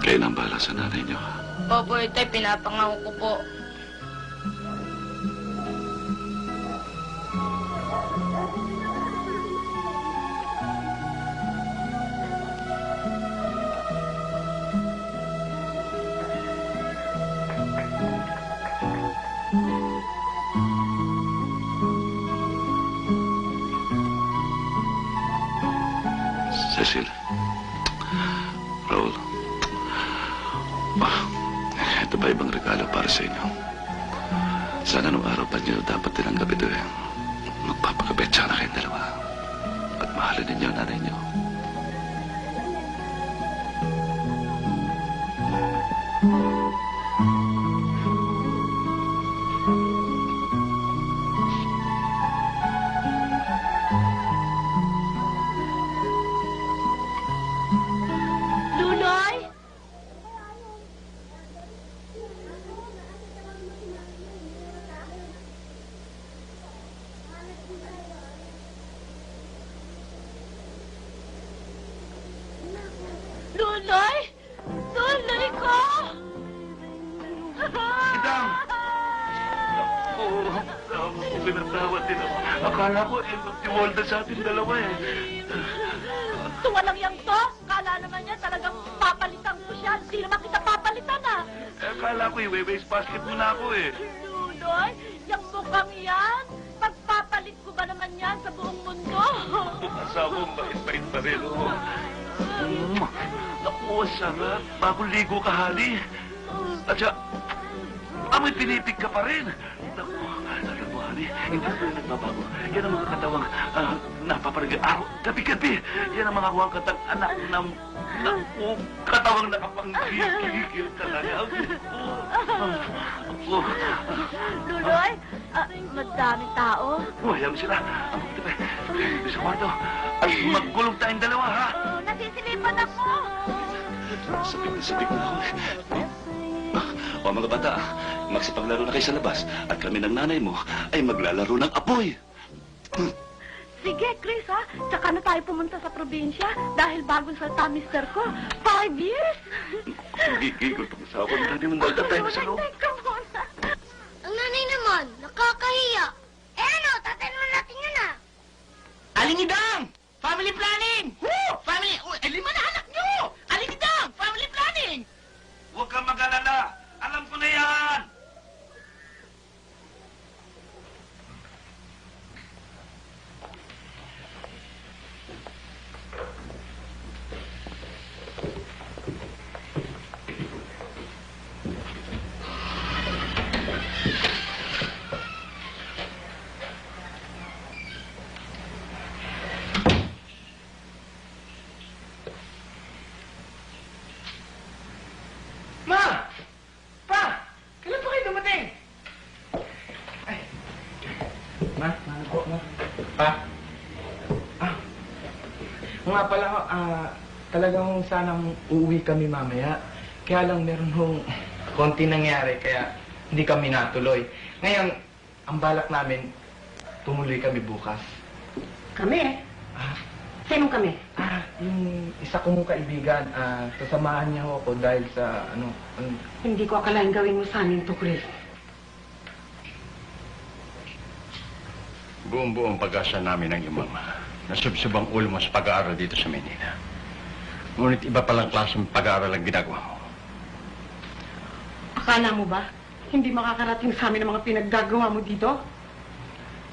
Kayo nang bahala sa nanay niyo, ha? Opo, ito pinapangako ko po. Cecil. Raul. Ito pa ibang regalo para sa inyo. Sana nung araw pa niyo dapat tinanggap ito eh. Magpapakabit sana kayong dalawa. At mahalin ninyo ang nanay niyo. Luloy? Luloy? Luloy ko! Idang! Pinatawad din ako. Akala ko, magtiwalda sa ating dalawa eh. Tuwalang yang to? Kala naman niya talagang papalitan ko siya. Hindi naman kita papalitan ah. Akala ko, i-waste basket mo na ako eh. Luloy, yung mukhang yan, pagpapalit ko ba naman yan sa buong mundo? Asawa mo, bait-bait pa rin, oh. Naku, sarap. Bagong ligo ka, hali. At siya, amoy pinipig ka pa rin. Naku, Hindi po yung nagbabago. Yan ang mga katawang napaparaga araw, gabi-gabi. Yan ang mga huwang anak ng katawang nakapanggigil talaga. Luloy, madaming tao. Hayaan mo sila. Dito sa kwarto. At magkulong tayong dalawa, ha? Nasisilipan ako. Sabik na ako. O mga bata, magsipaglaro na kayo sa labas at kami ng nanay mo ay maglalaro ng apoy. Sige, Chris, ha? Tsaka na tayo pumunta sa probinsya dahil bagong salta mister ko. 5 years! Gigigil pag sa ako. Hindi mo tayo sa loob. Teka muna. Ang nanay naman, nakakahiya. Eh ano, tatanong natin yun ah. Alingidang! Family planning! Woo! Family... lima na anak nyo! Alingidang! Family planning! Huwag kang mag-alala. Alam ko na yan. Ma! Pa! Kailan pa kayo dumating? Ay. Ma, ano po, ma? Pa? Nga pala, talagang sanang uuwi kami mamaya. Kaya lang meron hong konti nangyari, kaya hindi kami natuloy. Ngayon, ang balak namin, tumuloy kami bukas. Kami? Sinong kami? Yung isa kong kaibigan, sasamahan niya ako dahil sa, Hindi ko akalain gawin mo sa amin to, Chris. Buong-buo ang pag-asa namin ng iyong mama. Nasubsob ang ulo mo sa pag-aaral dito sa Manila. Ngunit iba palang klaseng pag-aaral ang ginagawa mo. Akala mo ba, hindi makakarating sa amin ang mga pinaggagawa mo dito?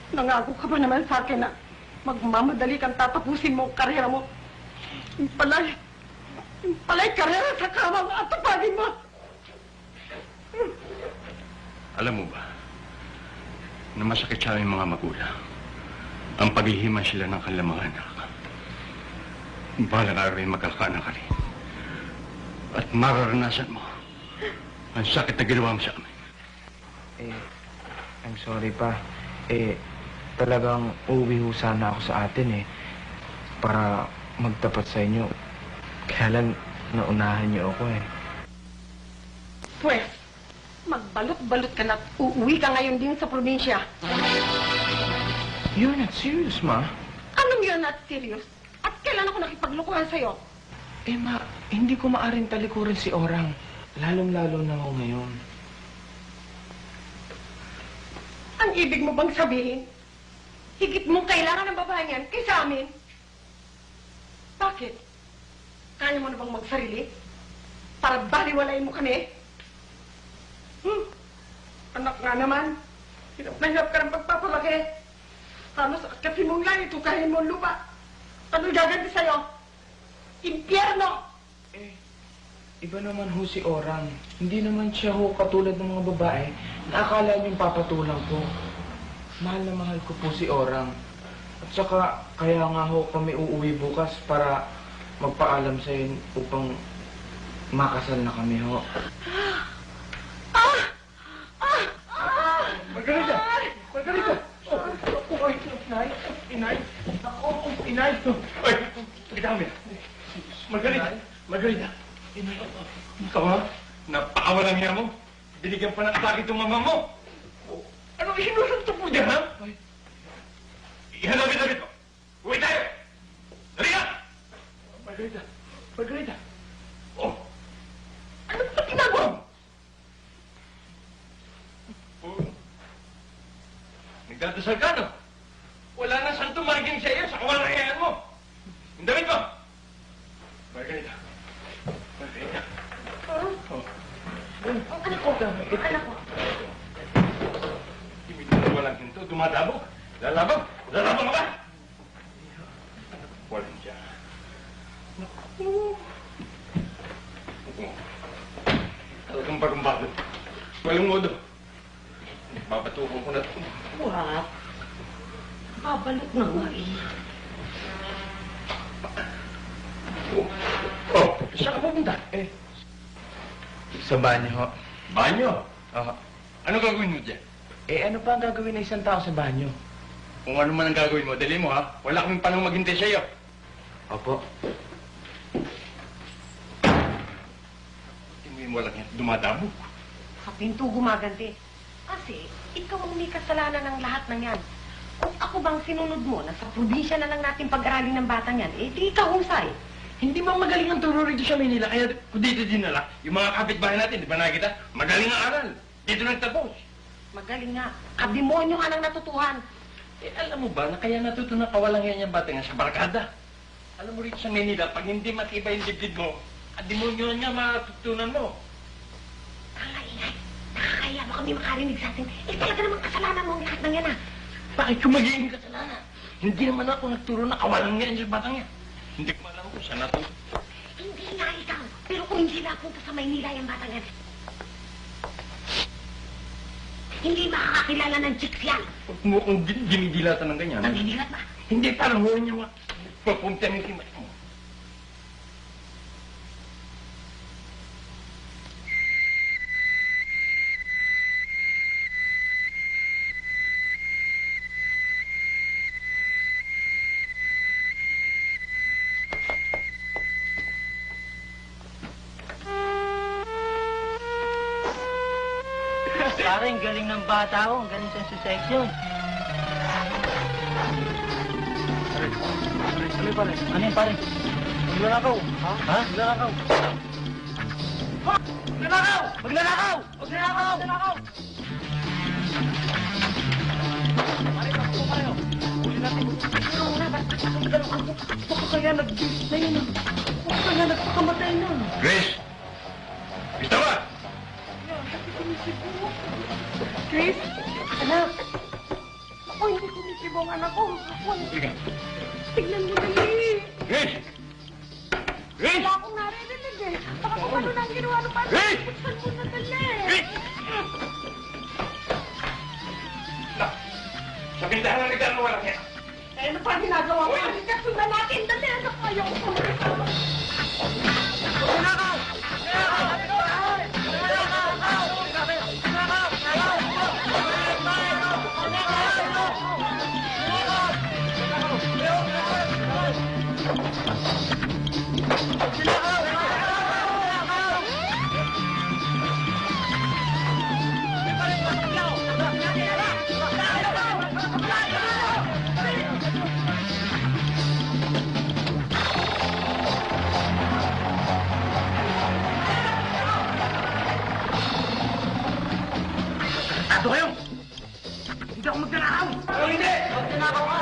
Nangako ka ba naman sa akin na magmamadali kang tatapusin mo ang karera mo? Yung pala'y karera sa kamang at tupagin mo! Alam mo ba, na masakit sa aming mga magulang ang paghihiman sila ng kanilang mga anak. Balang araw ay magkakaanak ka rin. At mararanasan mo ang sakit na ginawa mo sa amin. I'm sorry pa. Talagang uuwi ho sana ako sa atin para magtapat sa inyo. Kaya lang, naunahan niyo ako Pwes, magbalot-balot ka na at uuwi ka ngayon din sa probinsya. You're not serious, ma? Anong you're not serious? At kailan ako nakipaglukuhan sa'yo? Ma, hindi ko maaring talikurin si Orang. Lalong-lalo na ako ngayon. Ang ibig mo bang sabihin? Higit mong kailangan ng babae niyan kaysa amin? Bakit? Kaya mo na bang magsarili? Para baliwalain mo kami? Anak nga naman. Hirap na hirap ka ng pagpapalaki. Halos kasi mong langit, tukahin mo ang lupa. Ano gaganti sa'yo? Impyerno! Iba naman ho si Orang. Hindi naman siya ho katulad ng mga babae na akala niyong papatulang ko. Mahal na mahal ko po si Orang. At saka, kaya nga ho kami uuwi bukas para magpaalam sa iyo upang makasal na kami ho. Margarita! Margarita! Oh, inay! Inay! Ako, inay! Ay, pagkita kami. Margarita! Margarita! Inay! Ikaw ha? Napakawalang hiya mo. Binigyan pa ng atake itong mama mo. Ano isinusuntok mo dyan, ha? Ihanapit-lapit mo. Uwi tayo! Dali ka! Margarita! Margarita! Oh! Ano ba ginagawa mo? Nagdadasal ka, no? Wala na saan tumaging sa iyo sa kawalangayan mo. Yung damit mo! Margarita. Margarita. Oh. Anak ko. Anak ko. Walang hinto, dumadabog. Lalabang! Lalabang ka ba? Walang siya. Talagang barumbado. Walang modo. Babat Tubo ko na ito. Wak. Babalik na nga eh. Oh, saan ka pupunta? Sa banyo ho. Banyo? Oo. Ano gagawin mo dyan? Ano pa ang gagawin ng isang tao sa banyo? Kung ano man ang gagawin mo, dali mo ha. Wala kaming panahon maghintay sa'yo. Opo. Tingin mo lang yan, dumadabo. Sa pinto gumaganti. Kasi, ikaw ang may kasalanan ng lahat ng yan. Kung ako bang sinunod mo na sa probinsya na lang natin pag-aralin ng batang yan, di ikaw husay. Hindi ba magaling ang turo rito sa Manila? Kaya kung dito dinala, yung mga kapitbahay natin, di ba nakita? Magaling ang aral. Dito nagtapos. Magaling nga. Kademonyo ka nang natutuhan. Alam mo ba na kaya natutunan kawalang yan yung bata nga sa barkada? Alam mo rito sa Manila, pag hindi matibay yung dibdib mo, at demonyo nga matutunan mo. Kakaingay. Nakakaya mo kami makarinig sa atin. Talaga namang kasalanan mo ang lahat ng yan ah. Bakit yung magiging kasalanan? Hindi naman ako nagturo na kawalang yan sa batang yan. Hindi ko alam kung saan nato. Hindi nga ikaw. Pero kung hindi napunta sa Maynila yung batang yan, hindi makakakilala ng chicks yan. Huwag mo kung dinidilatan ng ganyan. Naninilat ba? Hindi parang huwag niya papunta ng kimay mo. Parang galing ng bata ko, ang galing sa section. Ano pare? Ano yun pare? Magnanakaw. Ha? Ha? Magnanakaw. Magnanakaw! Magnanakaw! Magnanakaw! Magnanakaw! Pare, takbo kayo. Huli natin. Ano na? Baka kaya nag-bis na yun. Baka kaya nagpakamatay nun. Grace! Gusto ba? Chris? Anak! Ako hindi kumisibo ang anak ko. Sige. Tignan mo dali. Grace! Grace! Wala akong narinig eh. Baka kung ano na ang ginawa ng bata. Grace! Buksan mo na dali. Grace! Na, sa pintahan na nagdaan wala kaya. Ano pa ginagawa mo? Halika, sundan natin. Dali, anak ko. Ayaw ko makasama. Nakaw! Ato kayo! Hindi ako magnanakaw! Oh, hindi! Magnanakaw ka!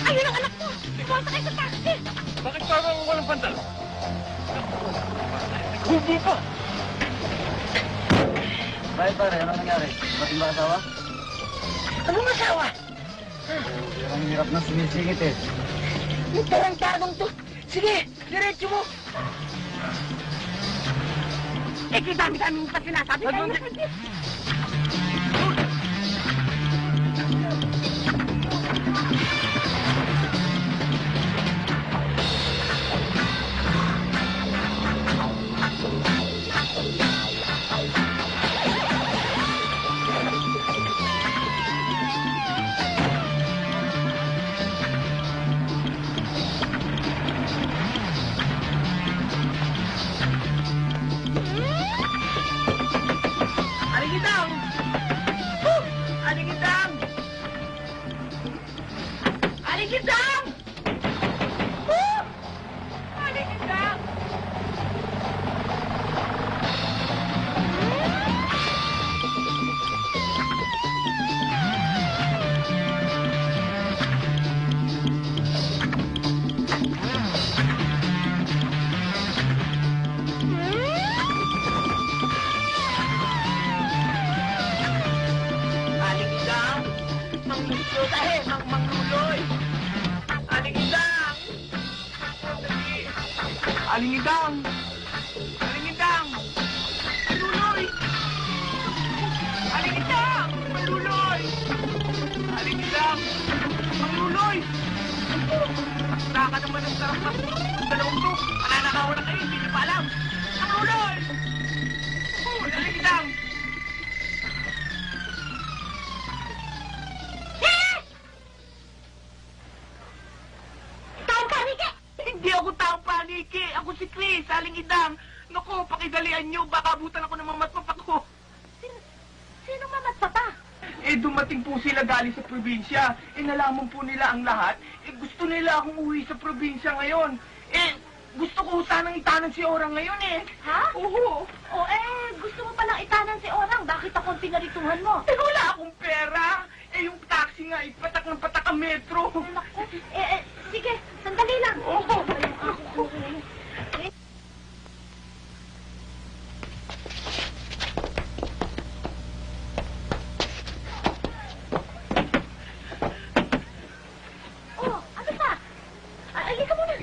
Ayun ang anak mo! Sumasakay sa taxi! Bakit parang walang pantal? Hindi pa! Bakit pare, ano nangyari? Ba't ba asawa? Anong asawa? Ang hirap na sumisingit eh. May tarantadong to! Sige, diretso mo! Eh, dami-dami pa sinasabi kayo na sige! Alingidang! Alingidang! Maluloy! Alingidang! Maluloy! Alingidang! Maluloy! Saka naman ang sarap ng dalawang to. Mananakawan na kayo, hindi niyo pa alam. Maluloy! Alingidang! Taong panike! Hindi ako taong paniki. Ako si Chris, Alingidang. Naku, pakidalian niyo. Baka abutan ako ng mamatmap ako. Sino mamatpapa? Eh, dumating po sila galing sa probinsya. Eh, nalaman po nila ang lahat. Eh, gusto nila akong uwi sa probinsya ngayon. Eh, gusto ko sanang itanan si Orang ngayon eh. Ha? Oo. O gusto mo palang itanan si Orang. Bakit ako pinarituhan mo? Eh, wala akong pera. Eh, yung taxi nga, patak ng patak ang metro. Naku, sige, sandali lang. Oo. Oh, ano pa? Alika muna.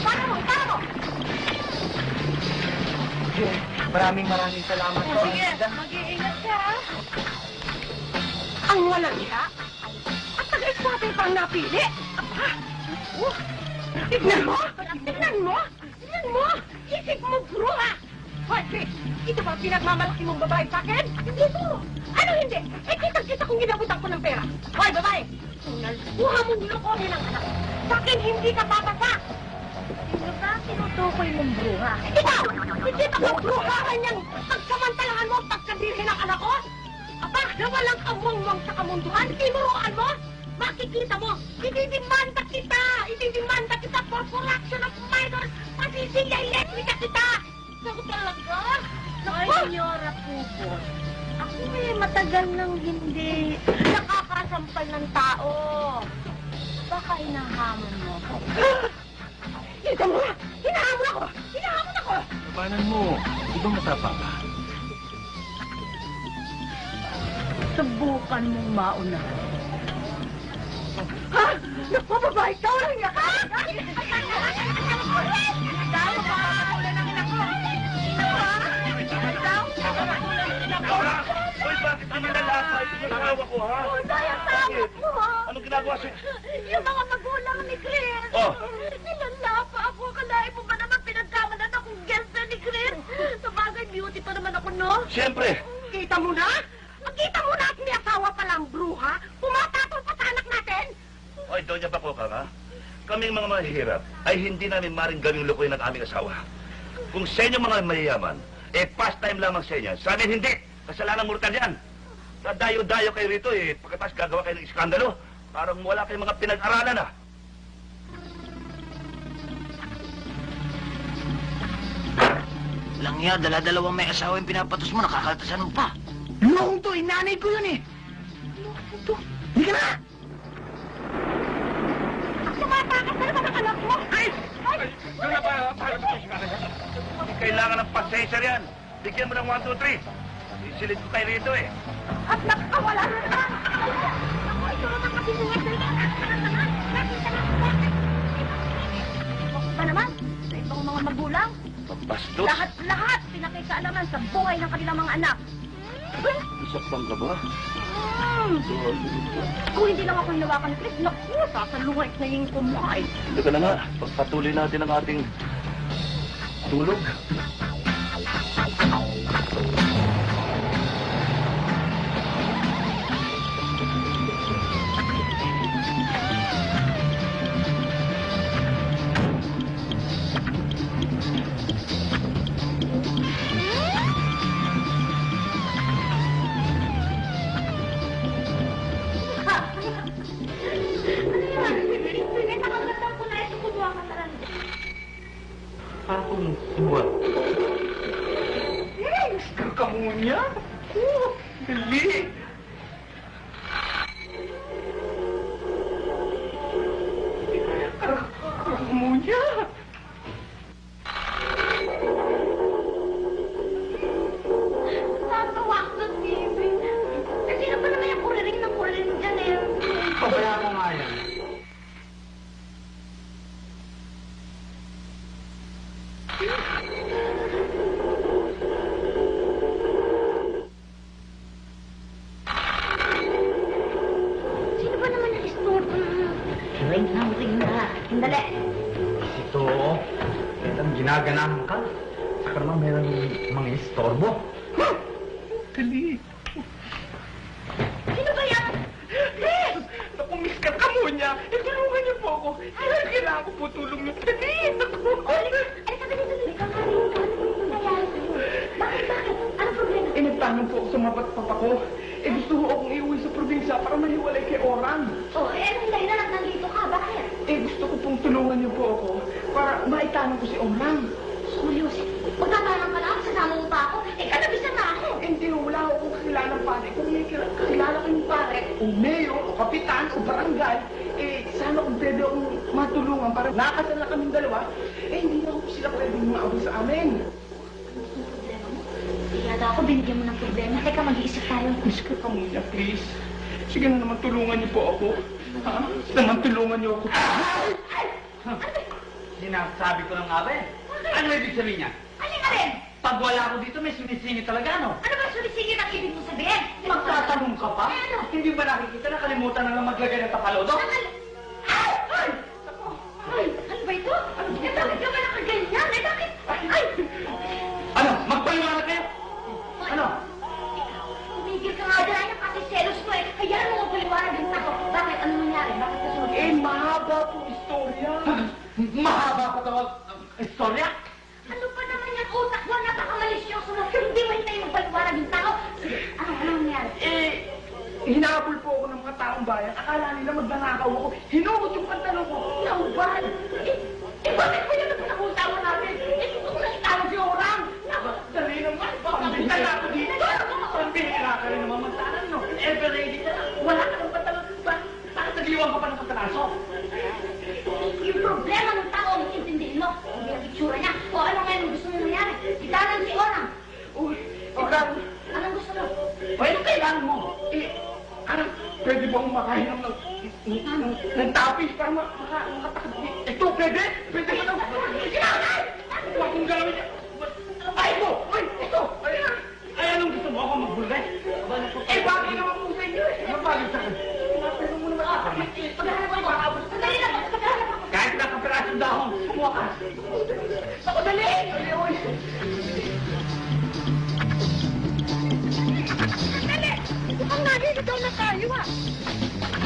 Para mo. Maraming salamat po. Sige, mag-iingat ka. Ang walang iya? At nag-eswabe pang napili? Tignan mo! Isip mo, bruha! Hoy, Chris, ito ba pinagmamalaki mong babae sa akin? Hindi ito. Ano hindi? Kitang-kita kong ginabutan ko ng pera. Hoy, babae! Kung nalbuha mong nilokohin ang anak, sa akin hindi ka papasa! Sino ba tinutukoy mong bruha? Ikaw! Hindi ba ka bruhahan niyang pagsamantalahan mo ang pagkabirhin ng anak ko? Aba, na walang kamungwang sa kamunduhan, tinuruan mo? Makikita mo, ididimanda kita for corruption of minors, pati siya electrica kita! Naku talaga? Ay, Senyora Pupot, ako matagal nang hindi nakakasampal ng tao. Baka hinahamon mo ako. Ito mo! Hinahamon ako! Paano mo? Di ba matapang ka? Subukan mong mauna. Ha? Naku, babae, ikaw lang niya ka! Laura! Hoy, bakit ka nilalakay? Nangawa ko, ha? Sayang-tawag mo, ha? Anong ginagawa siya? Yung mga magulang ni Chris. Oh. Nilalapa ako. Kalahin mo ba naman pinagkamalan akong girlfriend ni Chris? Sa bagay, beauty pa naman ako, no? Siyempre! Kita mo na? Makita mo na at may asawa palang bruha? Pumatapol pa sa anak natin? Hoy, Doña Bacoca, ha? Kaming mga mahihirap ay hindi namin maring gawing lukuin ng aming asawa. Kung sa inyo mga mayayaman, pastime lamang sa inyo. Sa amin hindi. Kasalanan mortal yan. Dadayo-dayo kayo rito pagkatapos gagawa kayo ng iskandalo. Parang wala kayong mga pinag-aralan Lang niya, dala-dalawang may asawa yung pinapatos mo, nakakaltasan mo pa. Noong to, nanay ko yun eh. Noong to. Hindi ka na! Tumatakas na naman ang anak mo! Ay! Doon na ba? Kailangan ng pasensya yan. Bigyan mo ng 1, 2, 3. Isilid ko kayo rito At nakakawala na naman! Ako, ito na kasi mga sila! Ako pa naman, sa ibang mga magulang, Bastos. lahat pinakisaalaman sa buhay ng kanilang mga anak. Isaktan ka ba? Kung hindi lang ako hinawakan ni Chris, naku, sasalungay na yung kumay. Hindi ka na nga. Pagpatuloy natin ang ating tulog. Akong suwat. Kakamunya? Dali! Kakamunya! Tatawa ako sa TV. Kasi na pa naman yung kuriring ng kuriring dyan eh. Pabayaan mo nga yan. Sino ba naman yung istorbo na? Wait lang, Sandali. Ito, itang ginaganahan ka. Saka naman meron mga istorbo. Dali. Sino ba yan? Chris! Naku, Miss Kakamunya, tulungan niyo po ako. Kailangan ko po tulong niyo. Dali, naku. Ay, sabi dito, ikaw nga rin. Ano nangyari sa'yo? Bakit? Ano problema? Nagtanong po ako sa mga papa ko. Gusto ko akong iuwi sa probinsya para mahiwalay kay Orang. Anong dahilan at nandito ka? Bakit? Gusto ko pong tulungan niyo po ako para maitanong ko si Orang. Julius, magtatanong ka lang, sasama mo pa ako. Kanabisan na ako. Hindi, wala akong kakilala ng pare. Kung may kakilala kayong pare, o mayor, o kapitan, o barangay, sana kung pwede akong matulungan para nakasal na kaming dalawa, hindi na ako sila pwedeng maawin sa amin. Yata ako, binigyan mo ng problema. Teka, mag-iisip tayo. Miss Kakamunya, please. Sige na naman, tulungan niyo po ako. Ha? Naman tulungan niyo ako. Sinasabi ko na nga ba eh. Ano ibig sabihin niya? Alin? Pag wala ako dito, may sumisingit talaga, no? Ano ba sumisingit ang ibig mo sabihin? Magtatanong ka pa? Ano? Hindi ba nakikita na kalimutan na lang maglagay ng tapalodo? Ay! Ano ba ito? Bakit ka ba nakaganyan? Bakit? Ay! Ano? Magpaliwanag kayo? Ano? Tumigil ka nga dyan. Kasi selos mo eh. Hayaan mo magpaliwanag yung ako. Bakit? Ano nangyari? Bakit ka sumunod? Mahaba pong istorya. Mahaba pa tawag istorya? Ano pa naman yung utak mo? Napakamalisyoso mo. Hindi mo hintayin magpaliwanag yung tao. Sige, ano nangyari? Hinabol po ako ng mga taong bayan. Akala nila magnanakaw ako. Hinugot yung pantalon ko. Nauban! Bakit mo yan ang pinakusama natin? Kung nakitawag si Orang! Dali naman. Pambihira ako dito. Pambihira ka rin naman magtanan, no? Ever ready ka na. Wala ka ng pantalon. Bakit nagliwang ka pa ng pagkanaso? Yung problema ng tao ang intindihin mo. Hindi ang itsura niya. O ano ngayon ang gusto mo nangyari? Itanan si Orang! Uy, ikaw. Anong gusto mo? O, anong kailangan mo? Pwede ba akong makahinom ng tapis para makatakad? Ito, pwede? Pwede ba daw? Sige na! Huwag kong galawin niya. Ay mo! Ay, ito! Ay, anong gusto mo ako magbulay? Bagay naman po sa inyo eh. Ano bagay sa akin? Pero mo naman ako. Paghahanap ko ako. Sandali lang! Paghahanap ako! Kahit na kapirasong dahon, kumuha ka. Ako, dali! Dali, oy! Sandali! Mukhang naliligaw na tayo ah!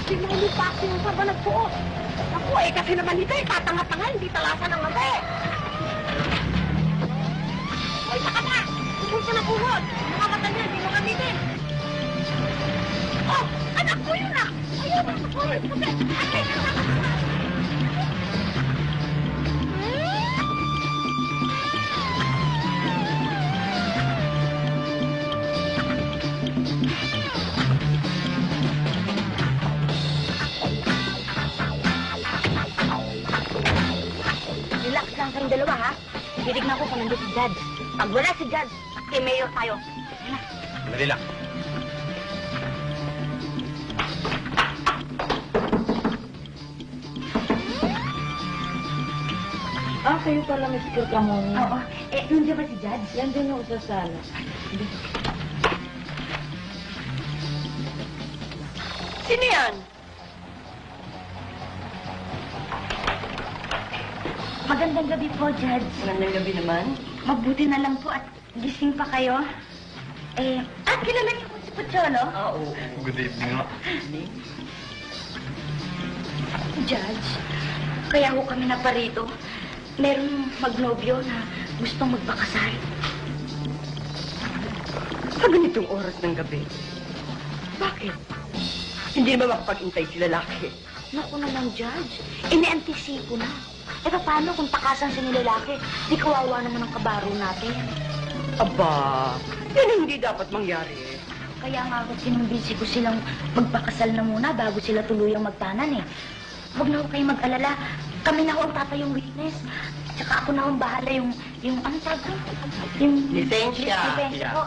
Sinulo pa ako sa banag ko. Ako kasi naman ito tatanga-tanga, hindi talasa ng ngabi. Hoy, saka na! Pupunta na buhod! Mga mata niya, hindi mo gamitin. Oh! Anak ko yun ah! Ayun! Ay! Relax lang kayong dalawa, ha? Titignan ko kung nandun si Judge. Pag wala si Judge, kay Mayor tayo. Dali lang. Kayo pala, Mr. Camon. Oo. Nandiyan ba si Judge? Yan din ako sa sala. Sino yan? Magandang gabi po, Judge. Magandang gabi naman. Mabuti na lang po at gising pa kayo. Kilala niyo po si Pocholo? Oo. Good evening, nga. Judge, kaya ho kami naparito. Merong magnobyo na gustong magpakasal. Sa ganitong oras ng gabi. Bakit? Hindi ba makapag-intay si lalaki? Naku naman, Judge. Ine-antisipo na. Paano kung takasan si nilalaki? Di kawawa naman ang kabaro natin. Aba, yan hindi dapat mangyari. Kaya nga ako sinumbisi ko silang magpakasal na muna bago sila tuluyang magtanan eh. Huwag na ho kayo mag-alala. Kami na ho ang tatayong witness. Tsaka ako na ho ang bahala yung ano tawag ko? Yung... Lisensya. Lisensya po.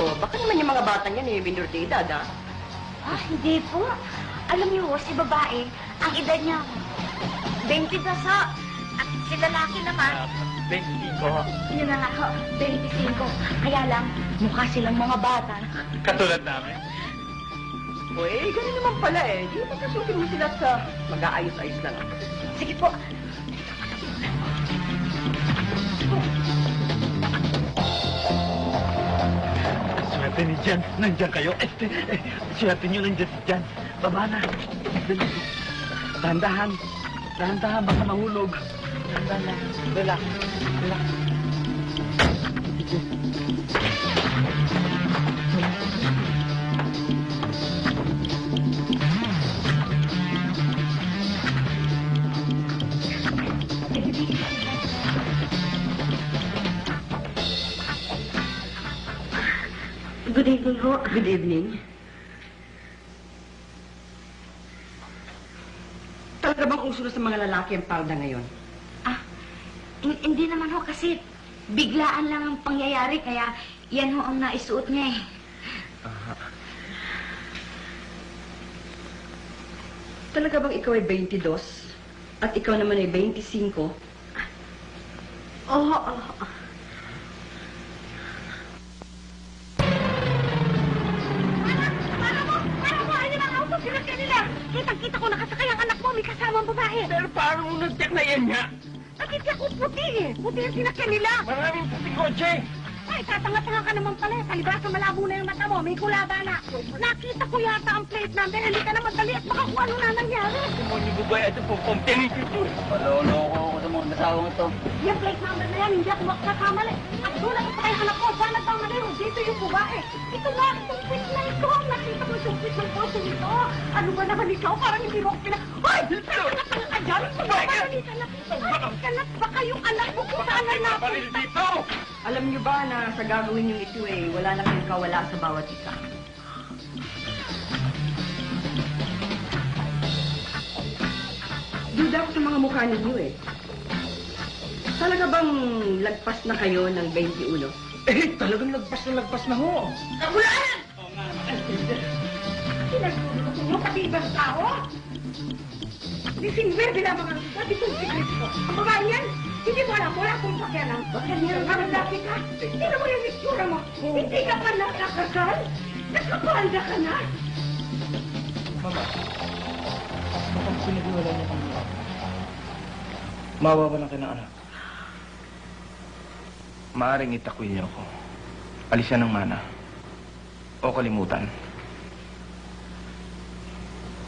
Oo. Baka naman yung mga batang yan minor de edad, ha? Hindi po. Alam niyo ho, si babae, ang edad niya 20 na sa... At si lalaki naman, 25. yun na nga ho, 25. Kaya lang, mukha silang mga bata. Katulad namin. O eh, ganun naman pala eh. Di ba kasukin mo sila sa mag-aayos-ayos lang? Sige po. Swerte ni Jan. Nandiyan kayo. Swerte niyo nandiyan si Jan. Baba na. Dali. Dahan-dahan. Dahan-dahan. Baka mahulog. Dahan-dahan lang. Relax. Relax. Good evening ho. Good evening. Talaga bang uso na sa mga lalaki ang palda ngayon? Hindi naman ho kasi biglaan lang ang pangyayari kaya yan ho ang naisuot niya eh. Talaga bang ikaw ay 22 at ikaw naman ay 25? Oo. Kitang-kita ko nakasakay ang anak mo, may kasamang babae. Pero paano mo nag-check na yan nga? Nakita ko puti eh. Puti ang sinakyan nila. Maraming puting kotse. Ay, tatanga-tanga ka naman pala. Palibasa malabo na yung mata mo. May kulaba na. Nakita ko yata ang plate number. Hindi ka na madali at baka kung ano na nangyari. Muni bubay at pumping ito. Paloloko ako sa mga nasawang ito. Yung plate number na yan, hindi ako makakamali. At doon ako sa kay anak ko. Sana nagkamali mo. Dito yung babae. Ito na, itong plate na ito. Nakita ko yung plate ng kotse nito. Ano ba naman ikaw? Parang hindi mo ako Ay! Tatanga ka dyan. Kalat baka yung anak mo kung saan ay Paparil dito! Alam niyo ba na sa gagawin niyo ito eh, wala na kayong kawala sa bawat isa. Duda ako sa mga mukha ninyo eh. Talaga bang lagpas na kayo ng 21? Eh, talagang lagpas na ho. Kabulaan! Pinagsulo ko nyo, pati ibang tao? Disinwer, binabang ang susa, dito si Cristo. Ang babae yan, hindi mo alam, wala akong pakialam. Bakit nakalaki ka? Tingnan mo yung itsura mo. Hindi ka pa nakakasal? Nakapalda ka na? Mama, kapag sinigulan niyo kami, mawawalan ka ng anak. Maaring itakwil niyo ako. Alisan ng mana. O kalimutan.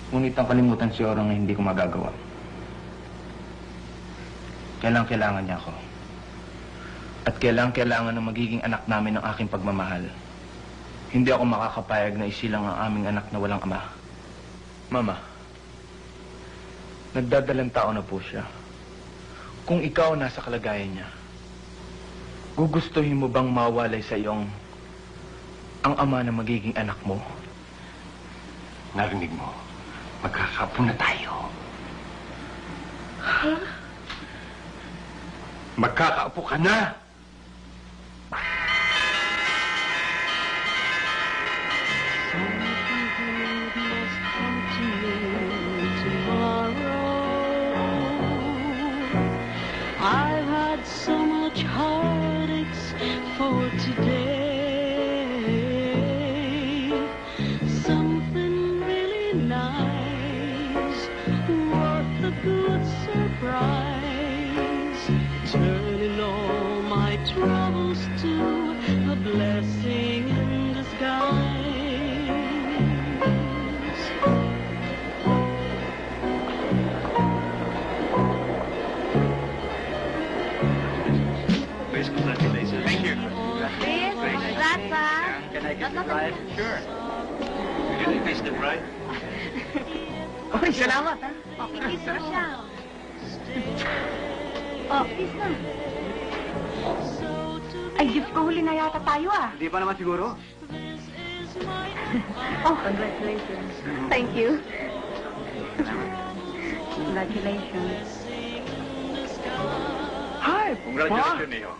Ngunit ang kalimutan si Orang ay hindi ko magagawa. Kailangan niya ako. At kailangan ng magiging anak namin ng aking pagmamahal. Hindi ako makakapayag na isilang ang aming anak na walang ama. Mama, nagdadalang tao na po siya. Kung ikaw nasa kalagayan niya, gugustuhin mo bang mawalay sa iyong ang ama na magiging anak mo? Narinig mo, magkakapo na tayo. Magkakaapo ka na! I've had so much heartaches for today. Something really nice, worth a good surprise. Turning all my troubles to a blessing in disguise. Please, congratulations. Thank you. Please, congrats ha. Can I kiss the bride? Sure. Will you kiss the bride? Oy, salamat ha. Okay, kiss mo siya. Oh, kiss na. Ay, gift ko huli na yata tayo ah. Hindi pa naman siguro. Oh, congratulations. Thank you. Congratulations. Hi! Congratulations, Neo.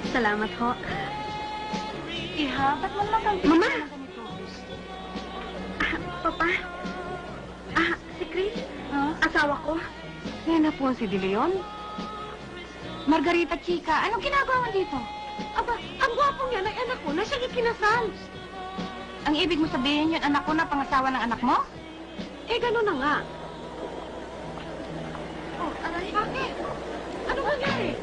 Salamat ho. Iha, ba't mo naman kang Mama! Papa? Si Chris? Asawa ko? Yan na po si De Leon. Margarita Chica, anong ginagawa mo dito? Aba, ang gwapo niya na anak ko na siyang ikinasal. Ang ibig mo sabihin yun, anak ko na pangasawa ng anak mo? Eh, gano'n na nga. Oh, aray. Bakit? Ano nangyari?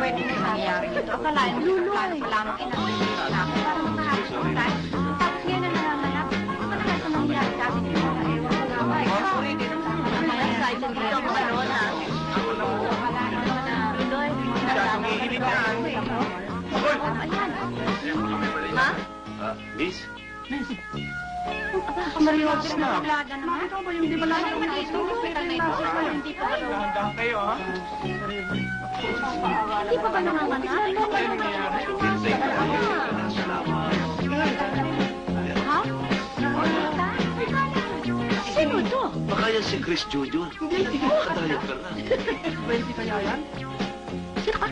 Pwede na nangyayari dito. Akalain mo, Luloy. Lamang inang para makahalos ko tayo. Tapos ngayon na nanganganak. Ano na sa nangyayari sa atin? Ewan ko nga ba. Ang mga excited dito ang mga lola. Akalain mo na, Luloy. Ayan. Ha? Miss? Marios na. Ito ba yung di ba lang yung ito? Hindi pa ba? Handa kayo, ha? Hindi pa ba nanganganak? Ha? Sino to? Baka yan si Chris Jr. Hindi mo makadayag ka lang. 20 kaya yan? Sino ka?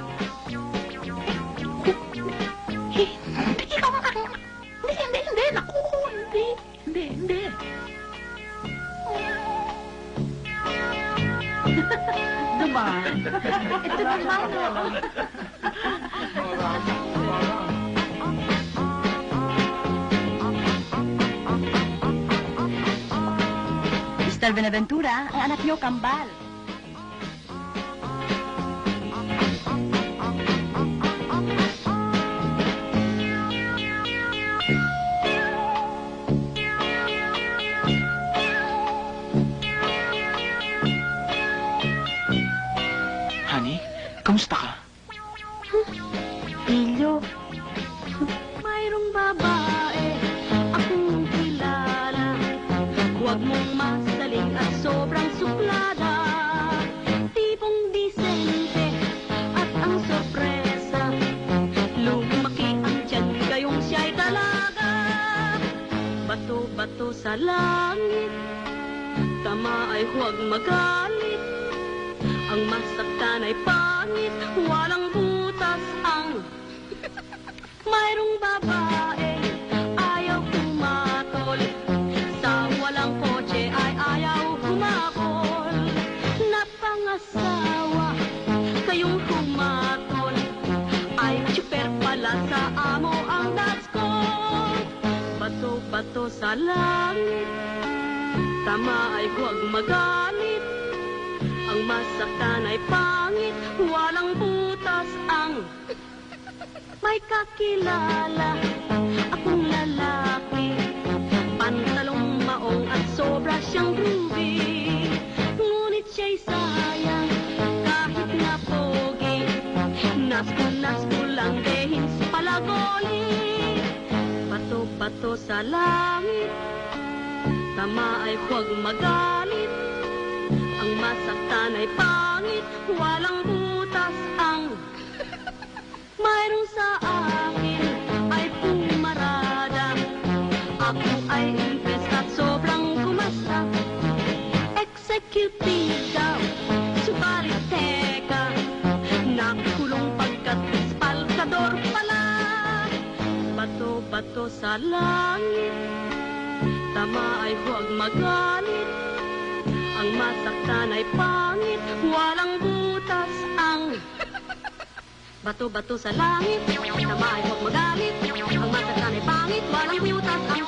Ikaw ang aking anak. Hindi. Naku, hindi. Diba? Ito naman, Mr. Benaventura, ang anak niyo, kambal. Honey, kamusta ka? Ilyo. Mayroong babae akong kilala. Huwag mong masaling at sobrang suplada. Tipong disente at ang sorpresa. Lumaki ang tiyan gayong siya'y dalaga. Bato-bato sa langit, tama ay huwag magalit. Ang masaktan ay pangit, walang butas ang mayroong babae, ayaw kumatol. Sa walang kotse ay ayaw humabol. Napangasawa, kayong humatol. Ay tsuper pala sa amo ang that's ko. Bato-bato sa langit, tama ay huwag magalit. Ang masaktan ay pangit, walang butas ang may kakilala. Akong lalaki, pantalong maong at sobra siyang groovy. Ngunit siya'y sayang, kahit na pogi. Naspo lang dehin sa palagoli. Bato-bato sa langit, tama ay huwag magalit. Ang masaktan ay pangit, walang butas ang mayroong sa akin ay pumarada. Ako ay impes at sobrang kumasta. Executive daw, subalit teka, nakulong pagkat espalkador pala. Bato-bato sa langit, tama ay huwag magalit. Ang masaktan ay pangit, walang butas ang bato-bato sa langit, tama ay huwag magalit. Ang masaktan ay pangit, walang butas ang